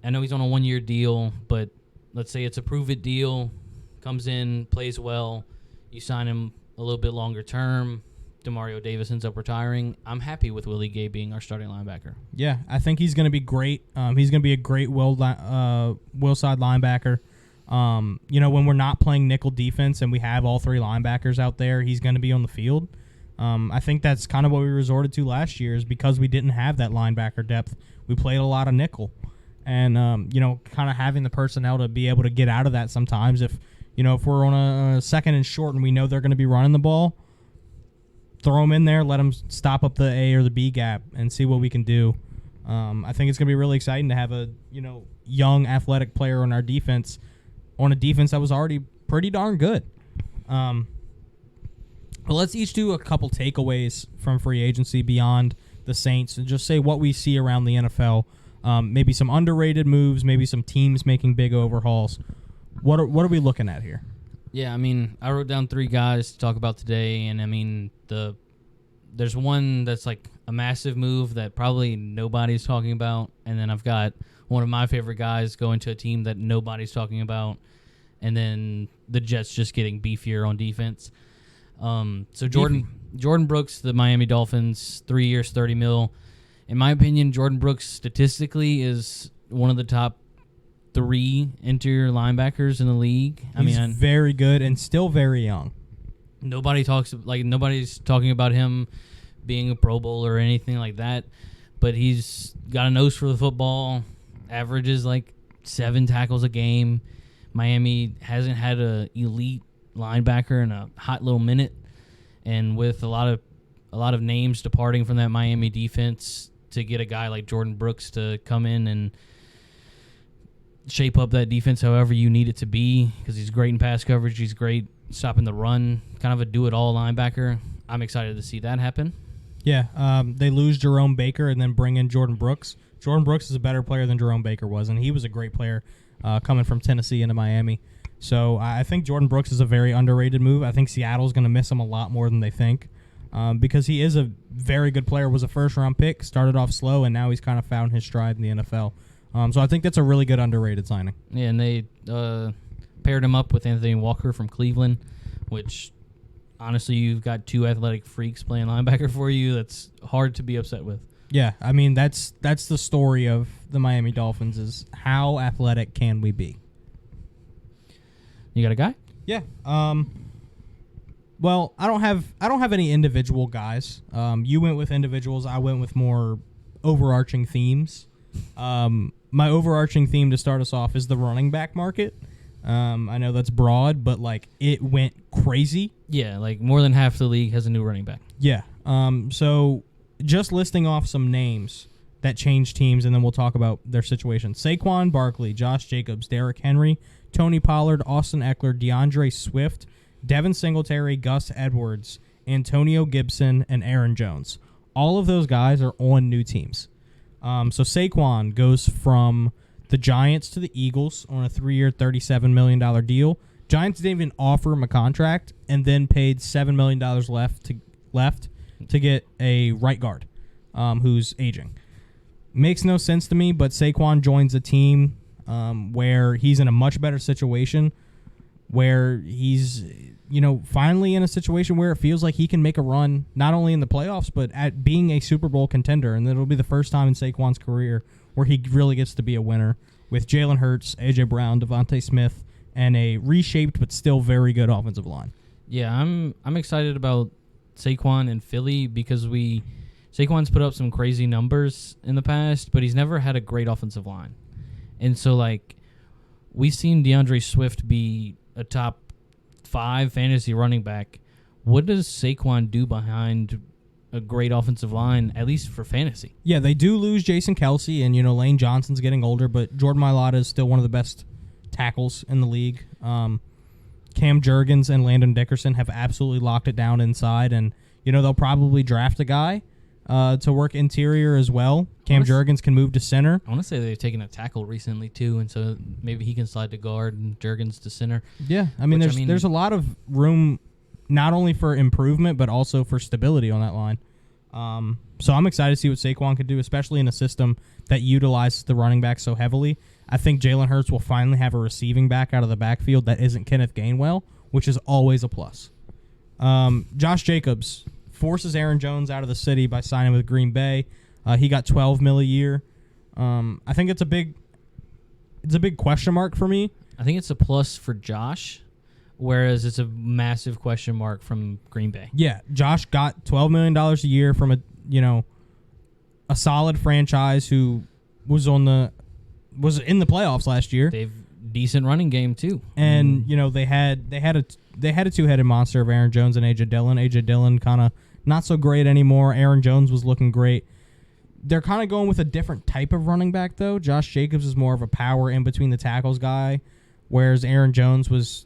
I know he's on a 1-year deal, but let's say it's a prove-it deal, comes in, plays well, you sign him a little bit longer term, DeMario Davis ends up retiring. I'm happy with Willie Gay being our starting linebacker. Yeah, I think he's going to be great. He's going to be a great will side linebacker. When we're not playing nickel defense and we have all 3 linebackers out there, he's going to be on the field. I think that's kind of what we resorted to last year, is because we didn't have that linebacker depth. We played a lot of nickel. And, kind of having the personnel to be able to get out of that sometimes. If we're on a second and short and we know they're going to be running the ball, throw them in there, let them stop up the A or the B gap and see what we can do. I think it's going to be really exciting to have a, young athletic player on our defense, on a defense that was already pretty darn good. But let's each do a couple takeaways from free agency beyond the Saints and just say what we see around the NFL. Maybe some underrated moves, maybe some teams making big overhauls. What are we looking at here? Yeah, I mean, I wrote down 3 guys to talk about today, and I mean, there's one that's like a massive move that probably nobody's talking about, and then I've got one of my favorite guys going to a team that nobody's talking about, and then the Jets just getting beefier on defense. So Jordan Brooks, the Miami Dolphins, 3 years, $30 million. In my opinion, Jordan Brooks statistically is one of the top 3 interior linebackers in the league. He's very good and still very young. Nobody's talking about him being a Pro Bowl or anything like that, but he's got a nose for the football, averages like 7 tackles a game. Miami hasn't had an elite linebacker in a hot little minute, and with a lot of names departing from that Miami defense, to get a guy like Jordan Brooks to come in and shape up that defense however you need it to be, because he's great in pass coverage, he's great stopping the run, kind of a do-it-all linebacker. I'm excited to see that happen. Yeah, they lose Jerome Baker and then bring in Jordan Brooks. Jordan Brooks is a better player than Jerome Baker was, and he was a great player coming from Tennessee into Miami. So I think Jordan Brooks is a very underrated move. I think Seattle's going to miss him a lot more than they think, because he is a very good player, was a first-round pick, started off slow, and now he's kind of found his stride in the NFL. So I think that's a really good underrated signing. Yeah, and they paired him up with Anthony Walker from Cleveland, which honestly, you've got 2 athletic freaks playing linebacker for you. That's hard to be upset with. Yeah, I mean, that's the story of the Miami Dolphins, is how athletic can we be? You got a guy? Yeah. Well, I don't have any individual guys. You went with individuals. I went with more overarching themes. My overarching theme to start us off is the running back market. I know that's broad, but like it went crazy. Yeah, like more than half the league has a new running back. Yeah. So just listing off some names that changed teams, and then we'll talk about their situation. Saquon Barkley, Josh Jacobs, Derrick Henry, Tony Pollard, Austin Eckler, DeAndre Swift, Devin Singletary, Gus Edwards, Antonio Gibson, and Aaron Jones. All of those guys are on new teams. So Saquon goes from the Giants to the Eagles on a 3-year, $37 million deal. Giants didn't even offer him a contract, and then paid $7 million left to get a right guard who's aging. Makes no sense to me, but Saquon joins a team where he's in a much better situation, where he's finally in a situation where it feels like he can make a run, not only in the playoffs, but at being a Super Bowl contender. And it'll be the first time in Saquon's career where he really gets to be a winner, with Jalen Hurts, A.J. Brown, Devontae Smith, and a reshaped but still very good offensive line. Yeah, I'm excited about Saquon in Philly because Saquon's put up some crazy numbers in the past, but he's never had a great offensive line. And so, like, we've seen DeAndre Swift be a top 5 fantasy running back. What does Saquon do behind a great offensive line, at least for fantasy? Yeah, they do lose Jason Kelsey, and, Lane Johnson's getting older, but Jordan Mailata is still one of the best tackles in the league. Cam Jurgens and Landon Dickerson have absolutely locked it down inside, and, they'll probably draft a guy to work interior as well. Cam Jurgens can move to center. I want to say they've taken a tackle recently, too, and so maybe he can slide to guard and Jurgens to center. Yeah, there's a lot of room not only for improvement, but also for stability on that line. So I'm excited to see what Saquon could do, especially in a system that utilizes the running back so heavily. I think Jalen Hurts will finally have a receiving back out of the backfield that isn't Kenneth Gainwell, which is always a plus. Josh Jacobs forces Aaron Jones out of the city by signing with Green Bay. He got $12 million a year. I think it's a big question mark for me. I think it's a plus for Josh, whereas it's a massive question mark from Green Bay. Yeah, Josh got $12 million a year from a solid franchise who was in the playoffs last year. They've decent running game too, and they had a two-headed monster of Aaron Jones and A.J. Dillon. A.J. Dillon kind of not so great anymore. Aaron Jones was looking great. They're kind of going with a different type of running back, though. Josh Jacobs is more of a power in between the tackles guy, whereas Aaron Jones was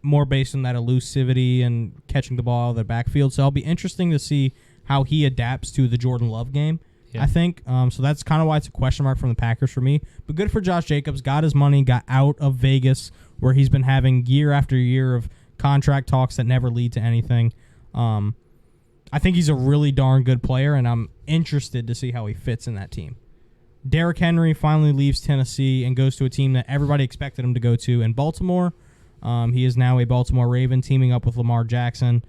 more based on that elusivity and catching the ball out of the backfield. So it'll be interesting to see how he adapts to the Jordan Love game. Yeah. I think. So that's kind of why it's a question mark from the Packers for me. But good for Josh Jacobs. Got his money, got out of Vegas, where he's been having year after year of contract talks that never lead to anything. I think he's a really darn good player, and I'm interested to see how he fits in that team. Derrick Henry finally leaves Tennessee and goes to a team that everybody expected him to go to in Baltimore. He is now a Baltimore Raven, teaming up with Lamar Jackson.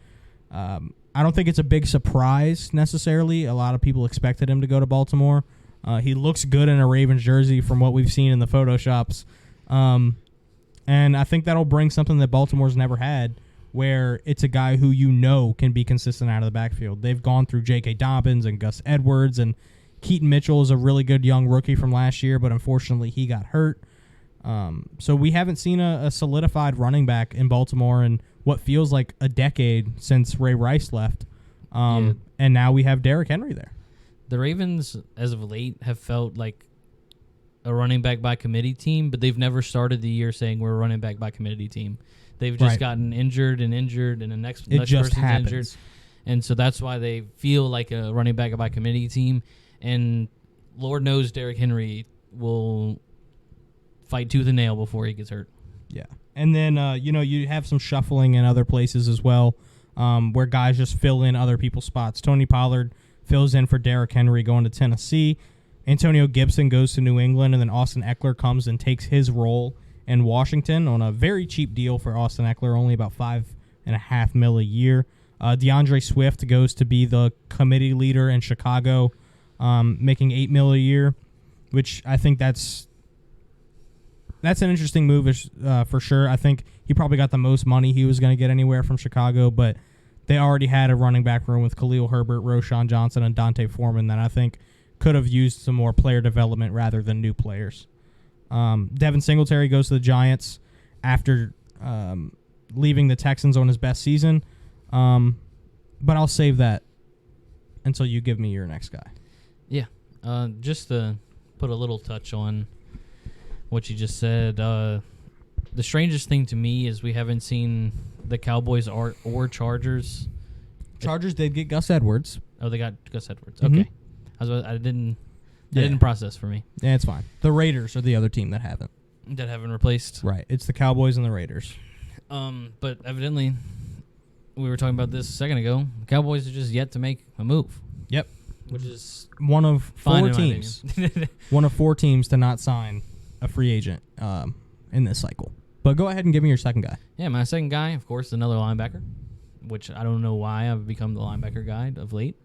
I don't think it's a big surprise necessarily. A lot of people expected him to go to Baltimore. He looks good in a Ravens jersey from what we've seen in the Photoshops. And I think that'll bring something that Baltimore's never had, where it's a guy who can be consistent out of the backfield. They've gone through J.K. Dobbins and Gus Edwards, and Keaton Mitchell is a really good young rookie from last year, but unfortunately he got hurt. So we haven't seen a solidified running back in Baltimore in what feels like a decade since Ray Rice left. And now we have Derrick Henry there. The Ravens, as of late, have felt like a running back by committee team, but they've never started the year saying we're a running back by committee team. They've just gotten injured, and the next person's injured. And so that's why they feel like a running back by committee team. And Lord knows Derrick Henry will fight tooth and nail before he gets hurt. Yeah. And then, you have some shuffling in other places as well, where guys just fill in other people's spots. Tony Pollard fills in for Derrick Henry going to Tennessee. Antonio Gibson goes to New England, and then Austin Eckler comes and takes his role in Washington on a very cheap deal for Austin Eckler, only about $5.5 million a year. DeAndre Swift goes to be the committee leader in Chicago, making $8 million a year, which I think that's an interesting move for sure. I think he probably got the most money he was going to get anywhere from Chicago, but they already had a running back room with Khalil Herbert, Roshan Johnson, and Dante Foreman that I think could have used some more player development rather than new players. Devin Singletary goes to the Giants after leaving the Texans on his best season, but I'll save that until you give me your next guy. Yeah, just to put a little touch on what you just said, the strangest thing to me is we haven't seen the Cowboys or Chargers. Chargers did get Gus Edwards. Oh, they got Gus Edwards. Mm-hmm. Okay, I didn't process for me. Yeah, it's fine. The Raiders are the other team that haven't replaced. Right, it's the Cowboys and the Raiders. But evidently, we were talking about this a second ago. The Cowboys are just yet to make a move. Yep, which is one of four teams. One of four teams to not sign a free agent in this cycle. But go ahead and give me your second guy. Yeah, my second guy, of course, another linebacker, which I don't know why I've become the linebacker guy of late.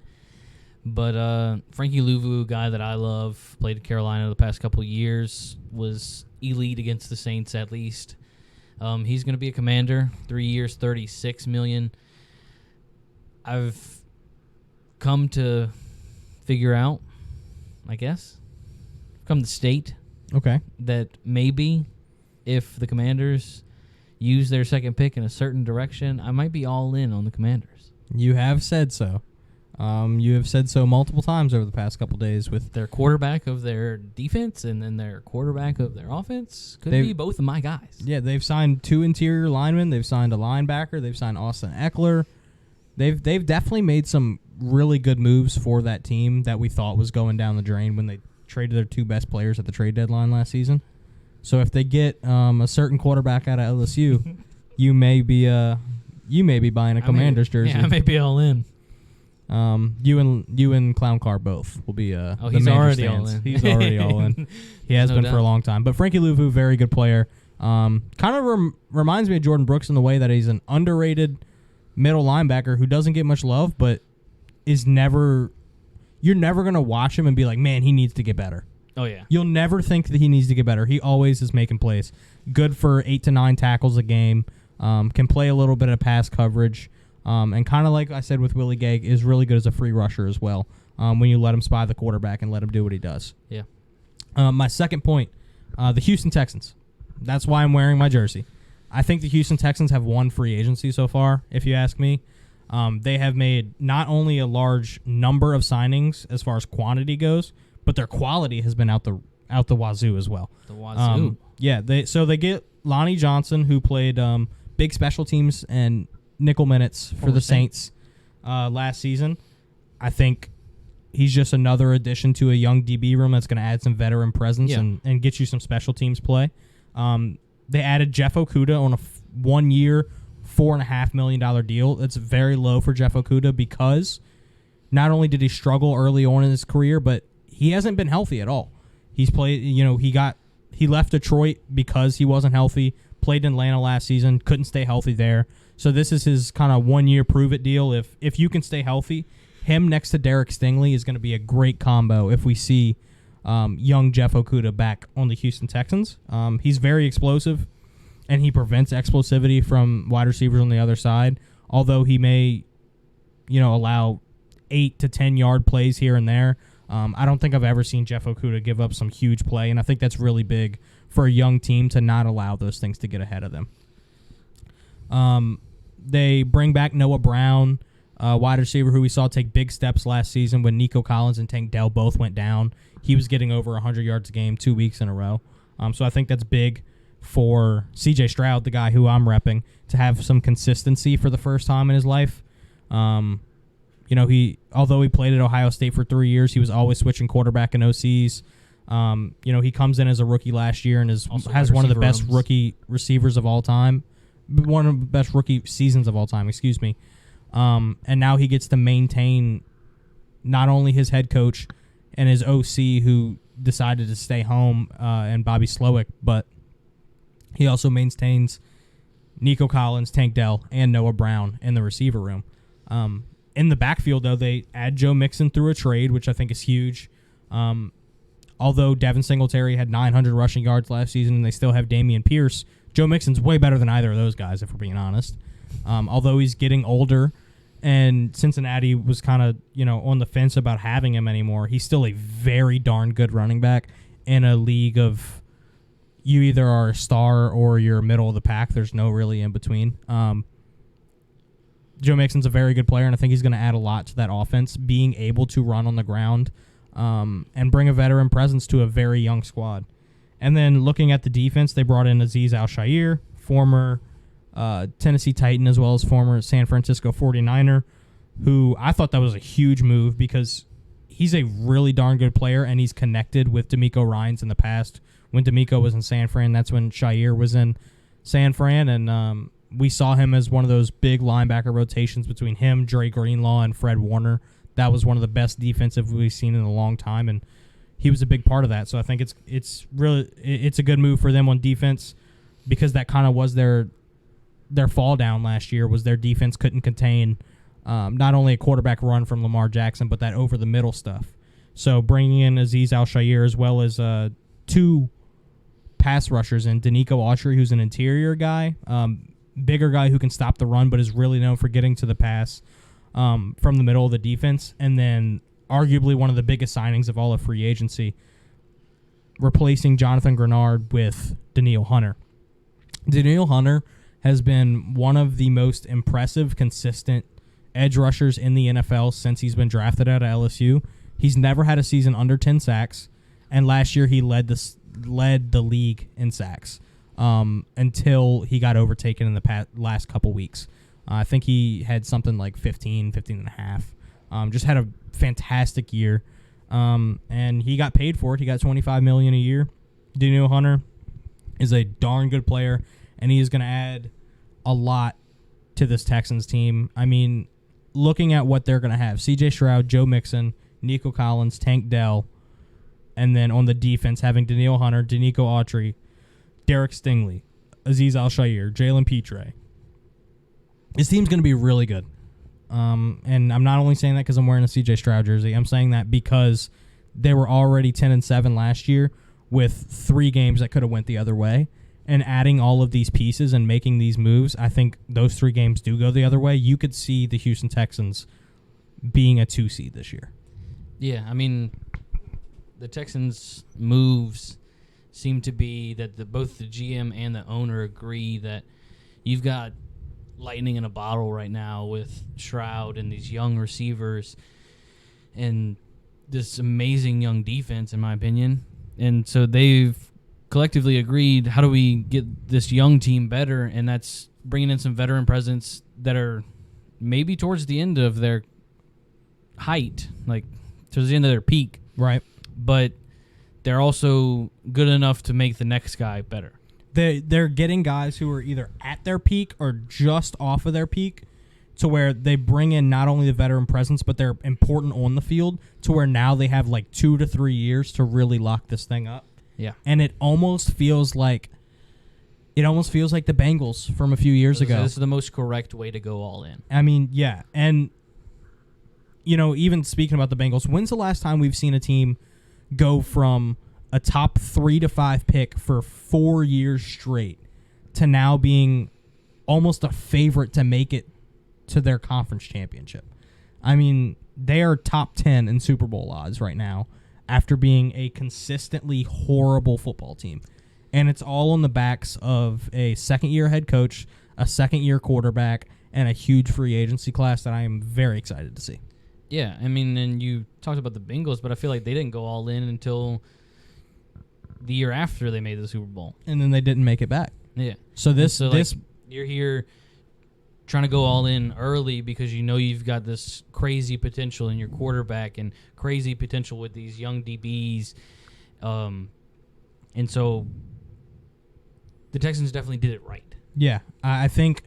But Frankie Louvu, a guy that I love, played at Carolina the past couple of years, was elite against the Saints at least. He's going to be a Commander, 3 years, $36 million. I've come to figure out, I guess, come to state that maybe if the Commanders use their second pick in a certain direction, I might be all in on the Commanders. You have said so. You have said so multiple times over the past couple days with their quarterback of their defense and then their quarterback of their offense. Could be both of my guys. Yeah, they've signed 2 interior linemen. They've signed a linebacker. They've signed Austin Eckler. They've definitely made some really good moves for that team that we thought was going down the drain when they traded their 2 best players at the trade deadline last season. So if they get a certain quarterback out of LSU, you may be buying a Commander's jersey. Yeah, I may be all in. You and Clown Car both will be he's already all in. He's already all in. He has been for a long time. But Frankie Louvu, very good player. Kind of reminds me of Jordan Brooks in the way that he's an underrated middle linebacker who doesn't get much love, but you're never going to watch him and be like, man, he needs to get better. Oh, yeah. You'll never think that he needs to get better. He always is making plays. Good for 8 to 9 tackles a game. Can play a little bit of pass coverage. And kind of like I said with Willie Gay, is really good as a free rusher as well when you let him spy the quarterback and let him do what he does. Yeah. My second point, the Houston Texans. That's why I'm wearing my jersey. I think the Houston Texans have won free agency so far, if you ask me. They have made not only a large number of signings as far as quantity goes, but their quality has been out the wazoo as well. The wazoo. Yeah, they get Lonnie Johnson, who played big special teams and nickel minutes for the Saints last season. I think he's just another addition to a young DB room that's going to add some veteran presence and get you some special teams play. They added Jeff Okudah on a 1 year, $4.5 million deal. That's very low for Jeff Okudah because not only did he struggle early on in his career, but he hasn't been healthy at all. He's played, he left Detroit because he wasn't healthy, played in Atlanta last season, couldn't stay healthy there. So this is his kind of 1 year prove it deal. If you can stay healthy, him next to Derek Stingley is going to be a great combo if we see young Jeff Okudah back on the Houston Texans. He's very explosive, and he prevents explosivity from wide receivers on the other side, although he may, allow 8 to 10 yard plays here and there. I don't think I've ever seen Jeff Okudah give up some huge play, and I think that's really big for a young team to not allow those things to get ahead of them. They bring back Noah Brown, wide receiver who we saw take big steps last season when Nico Collins and Tank Dell both went down. He was getting over 100 yards a game 2 weeks in a row. So I think that's big for CJ Stroud, the guy who I'm repping, to have some consistency for the first time in his life. Although he played at Ohio State for 3 years, he was always switching quarterback and OCs. He comes in as a rookie last year and has one of the best rookie receivers of all time. One of the best rookie seasons of all time, excuse me. And now he gets to maintain not only his head coach and his OC who decided to stay home and Bobby Slowick, but he also maintains Nico Collins, Tank Dell, and Noah Brown in the receiver room. In the backfield, though, they add Joe Mixon through a trade, which I think is huge. Although Devin Singletary had 900 rushing yards last season and they still have Dameon Pierce, Joe Mixon's way better than either of those guys, if we're being honest. Although he's getting older and Cincinnati was kind of, on the fence about having him anymore, he's still a very darn good running back in a league of you either are a star or you're middle of the pack. There's no really in between. Joe Mixon's a very good player, and I think he's going to add a lot to that offense, being able to run on the ground and bring a veteran presence to a very young squad. And then looking at the defense, they brought in Azeez Al-Shaair, former Tennessee Titan as well as former San Francisco 49er, who I thought that was a huge move because he's a really darn good player, and he's connected with D'Amico Ryans in the past. When D'Amico was in San Fran, that's when Shaair was in San Fran, and we saw him as one of those big linebacker rotations between him, Dre Greenlaw, and Fred Warner. That was one of the best defensive we've seen in a long time, and he was a big part of that. So I think it's a good move for them on defense because that kind of was their fall down last year, was their defense couldn't contain not only a quarterback run from Lamar Jackson, but that over the middle stuff. So bringing in Azeez Al-Shaair as well as two pass rushers in Danico Autry, who's an interior guy, bigger guy who can stop the run but is really known for getting to the pass from the middle of the defense, and then arguably one of the biggest signings of all of free agency, replacing Jonathan Grenard with Danielle Hunter. Danielle Hunter has been one of the most impressive, consistent edge rushers in the NFL since he's been drafted out of LSU. He's never had a season under 10 sacks, and last year he led the league in sacks until he got overtaken in the last couple weeks. I think he had something like 15 and a half. Just had a fantastic year, and he got paid for it. He got $25 million a year. Danielle Hunter is a darn good player, and he is going to add a lot to this Texans team. I mean, looking at what they're going to have, CJ Stroud, Joe Mixon, Nico Collins, Tank Dell, and then on the defense having Danielle Hunter, Danico Autry, Derek Stingley, Azeez Al-Shaair, Jalen Petre. This team's going to be really good. And I'm not only saying that because I'm wearing a CJ Stroud jersey. I'm saying that because they were already 10-7 last year with 3 games that could have went the other way. And adding all of these pieces and making these moves, I think those 3 games do go the other way. You could see the Houston Texans being a 2 seed this year. Yeah, I mean, the Texans' moves seem to be that both the GM and the owner agree that you've got lightning in a bottle right now with Stroud and these young receivers and this amazing young defense, in my opinion. And so they've collectively agreed, how do we get this young team better? And that's bringing in some veteran presence that are maybe towards the end of their height, like towards the end of their peak. Right. But they're also good enough to make the next guy better. They're getting guys who are either at their peak or just off of their peak, to where they bring in not only the veteran presence, but they're important on the field, to where now they have like 2 to 3 years to really lock this thing up. Yeah. And it almost feels like the Bengals from a few years ago. This is the most correct way to go all in. I mean, yeah. And, even speaking about the Bengals, when's the last time we've seen a team go from a top 3 to 5 pick for 4 years straight to now being almost a favorite to make it to their conference championship? I mean, they are top 10 in Super Bowl odds right now after being a consistently horrible football team. And it's all on the backs of a second-year head coach, a second-year quarterback, and a huge free agency class that I am very excited to see. Yeah, I mean, and you talked about the Bengals, but I feel like they didn't go all in until the year after they made the Super Bowl. And then they didn't make it back. Yeah. So this you're here trying to go all in early because you know you've got this crazy potential in your quarterback and crazy potential with these young DBs. And so the Texans definitely did it right. Yeah, I think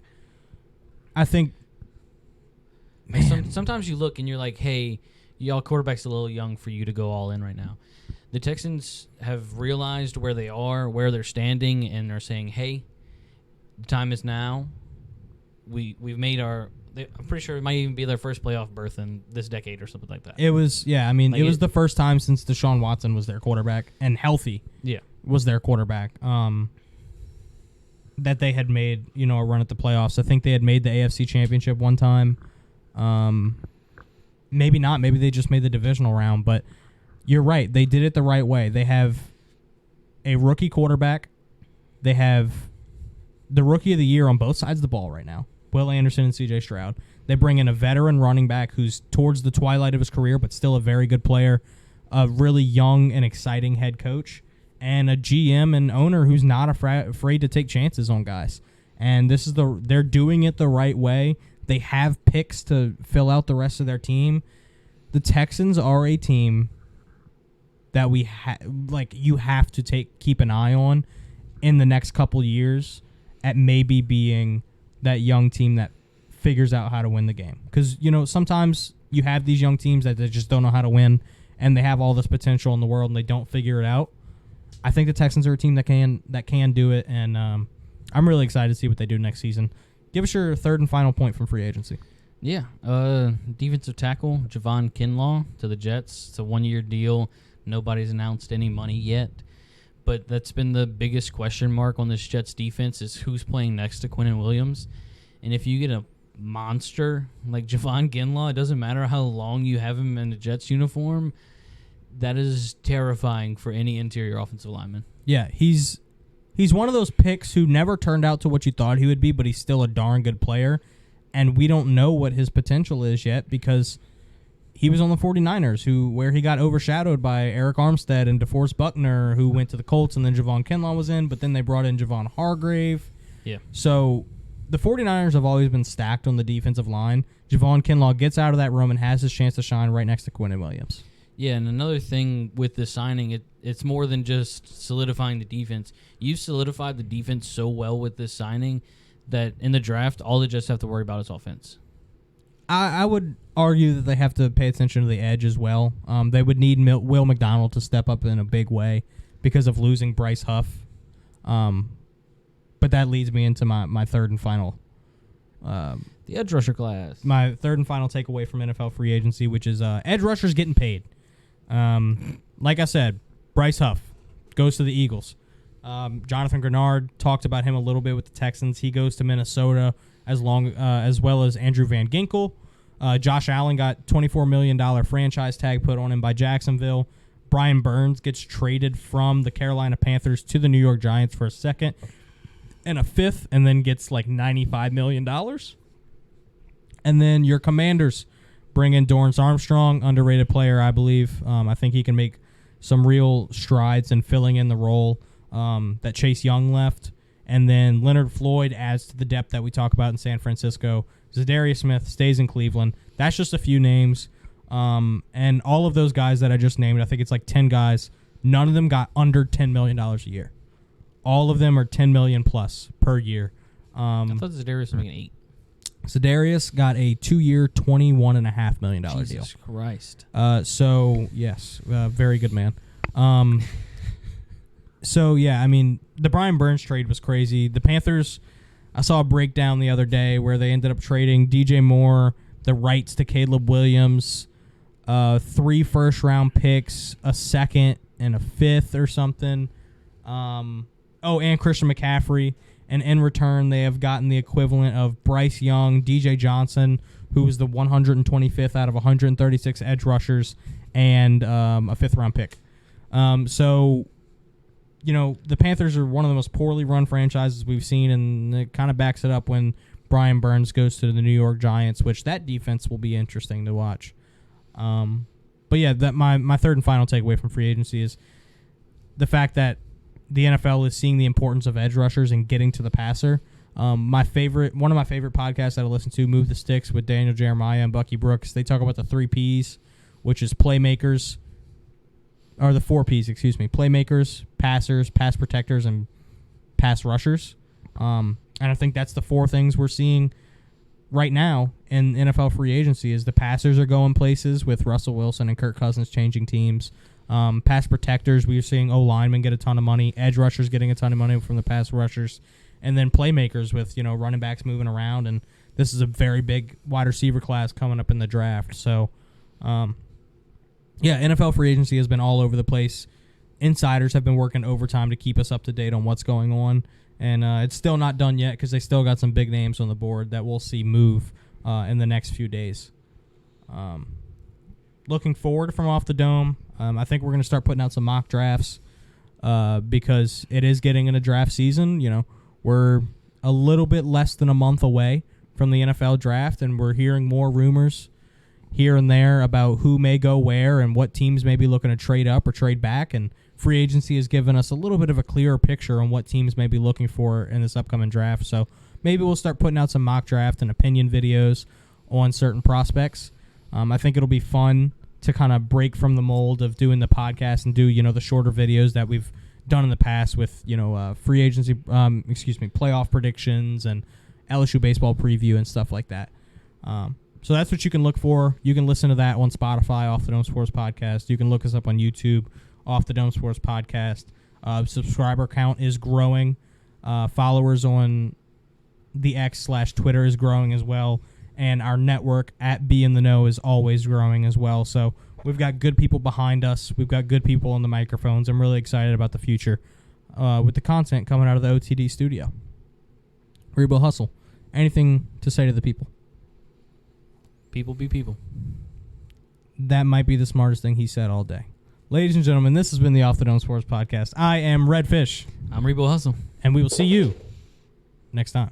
man. Sometimes you look and you're like, hey, y'all quarterback's a little young for you to go all in right now. The Texans have realized where they are, where they're standing, and are saying, hey, the time is now. We've made I'm pretty sure it might even be their first playoff berth in this decade or something like that. It was, yeah, I mean, it was the first time since Deshaun Watson was their quarterback and healthy. Yeah. Was their quarterback. That they had made, a run at the playoffs. I think they had made the AFC Championship one time. Maybe not. Maybe they just made the divisional round. But you're right. They did it the right way. They have a rookie quarterback. They have the rookie of the year on both sides of the ball right now, Will Anderson and C.J. Stroud. They bring in a veteran running back who's towards the twilight of his career, but still a very good player, a really young and exciting head coach, and a GM and owner who's not afraid to take chances on guys. And they're doing it the right way. They have picks to fill out the rest of their team. The Texans are a team that you have to keep an eye on in the next couple years at maybe being that young team that figures out how to win the game. Because, sometimes you have these young teams that they just don't know how to win, and they have all this potential in the world, and they don't figure it out. I think the Texans are a team that can do it, and I'm really excited to see what they do next season. Give us your third and final point from free agency. Yeah. Defensive tackle, Javon Kinlaw to the Jets. It's a 1-year deal. Nobody's announced any money yet. But that's been the biggest question mark on this Jets defense is who's playing next to Quinnen Williams. And if you get a monster like Javon Kinlaw, it doesn't matter how long you have him in the Jets uniform, that is terrifying for any interior offensive lineman. Yeah, he's one of those picks who never turned out to what you thought he would be, but he's still a darn good player. And we don't know what his potential is yet because he was on the 49ers, where he got overshadowed by Eric Armstead and DeForest Buckner, who went to the Colts, and then Javon Kinlaw was in, but then they brought in Javon Hargrave. Yeah. So the 49ers have always been stacked on the defensive line. Javon Kinlaw gets out of that room and has his chance to shine right next to Quinnen Williams. Yeah, and another thing with the signing, it's more than just solidifying the defense. You've solidified the defense so well with this signing that in the draft, all they just have to worry about is offense. I would argue that they have to pay attention to the edge as well. They would need Will McDonald to step up in a big way because of losing Bryce Huff. But that leads me into my third and final. The edge rusher class. My third and final takeaway from NFL free agency, which is edge rushers getting paid. Like I said, Bryce Huff goes to the Eagles. Jonathan Grenard talked about him a little bit with the Texans. He goes to Minnesota as well as Andrew Van Ginkel. Josh Allen got $24 million franchise tag put on him by Jacksonville. Brian Burns gets traded from the Carolina Panthers to the New York Giants for a second and a fifth, and then gets like $95 million. And then your Commanders bring in Dorrance Armstrong, underrated player, I believe. I think he can make some real strides in filling in the role that Chase Young left. And then Leonard Floyd adds to the depth that we talk about in San Francisco. Zadarius Smith stays in Cleveland. That's just a few names. And all of those guys that I just named, I think it's like 10 guys, none of them got under $10 million a year. All of them are $10 million plus per year. I thought Zadarius was making 8. Zadarius got a 2-year, $21.5 million deal. Jesus Christ. So, yes, very good man. So, yeah, I mean, the Brian Burns trade was crazy. The Panthers, I saw a breakdown the other day where they ended up trading DJ Moore, the rights to Caleb Williams, 3 first-round picks, a second, and a fifth or something. And Christian McCaffrey. And in return, they have gotten the equivalent of Bryce Young, DJ Johnson, who was the 125th out of 136 edge rushers, and a fifth-round pick. So, you know, the Panthers are one of the most poorly run franchises we've seen, and it kind of backs it up when Brian Burns goes to the New York Giants, which that defense will be interesting to watch. But, yeah, that my third and final takeaway from free agency is the fact that the NFL is seeing the importance of edge rushers and getting to the passer. One of my favorite podcasts that I listen to, Move the Sticks, with Daniel Jeremiah and Bucky Brooks, they talk about the 3 Ps, which is playmakers, or the 4 Ps, excuse me, playmakers, passers, pass protectors, and pass rushers. And I think that's the 4 things we're seeing right now in NFL free agency is the passers are going places with Russell Wilson and Kirk Cousins changing teams. Pass protectors, we're seeing O-linemen get a ton of money. Edge rushers getting a ton of money from the pass rushers. And then playmakers with, you know, running backs moving around. And this is a very big wide receiver class coming up in the draft. So, yeah, NFL free agency has been all over the place. Insiders have been working overtime to keep us up to date on what's going on. And it's still not done yet because they still got some big names on the board that we'll see move in the next few days. Looking forward from Off the Dome, I think we're going to start putting out some mock drafts because it is getting into draft season. You know, we're a little bit less than a month away from the NFL draft, and we're hearing more rumors here and there about who may go where and what teams may be looking to trade up or trade back. And free agency has given us a little bit of a clearer picture on what teams may be looking for in this upcoming draft. So maybe we'll start putting out some mock draft and opinion videos on certain prospects. I think it'll be fun to kind of break from the mold of doing the podcast and do, you know, the shorter videos that we've done in the past with, you know, free agency, playoff predictions and LSU baseball preview and stuff like that. So that's what you can look for. You can listen to that on Spotify, Off the Dome Sports Podcast. You can look us up on YouTube, Off the Dome Sports Podcast. Subscriber count is growing. Followers on the X/Twitter is growing as well. And our network at Be in the Know is always growing as well. So we've got good people behind us. We've got good people on the microphones. I'm really excited about the future with the content coming out of the OTD studio. Rebo Hustle, anything to say to the people? People be people. That might be the smartest thing he said all day. Ladies and gentlemen, this has been the Off the Dome Sports Podcast. I am Redfish. I'm Rebo Hustle. And we will see you next time.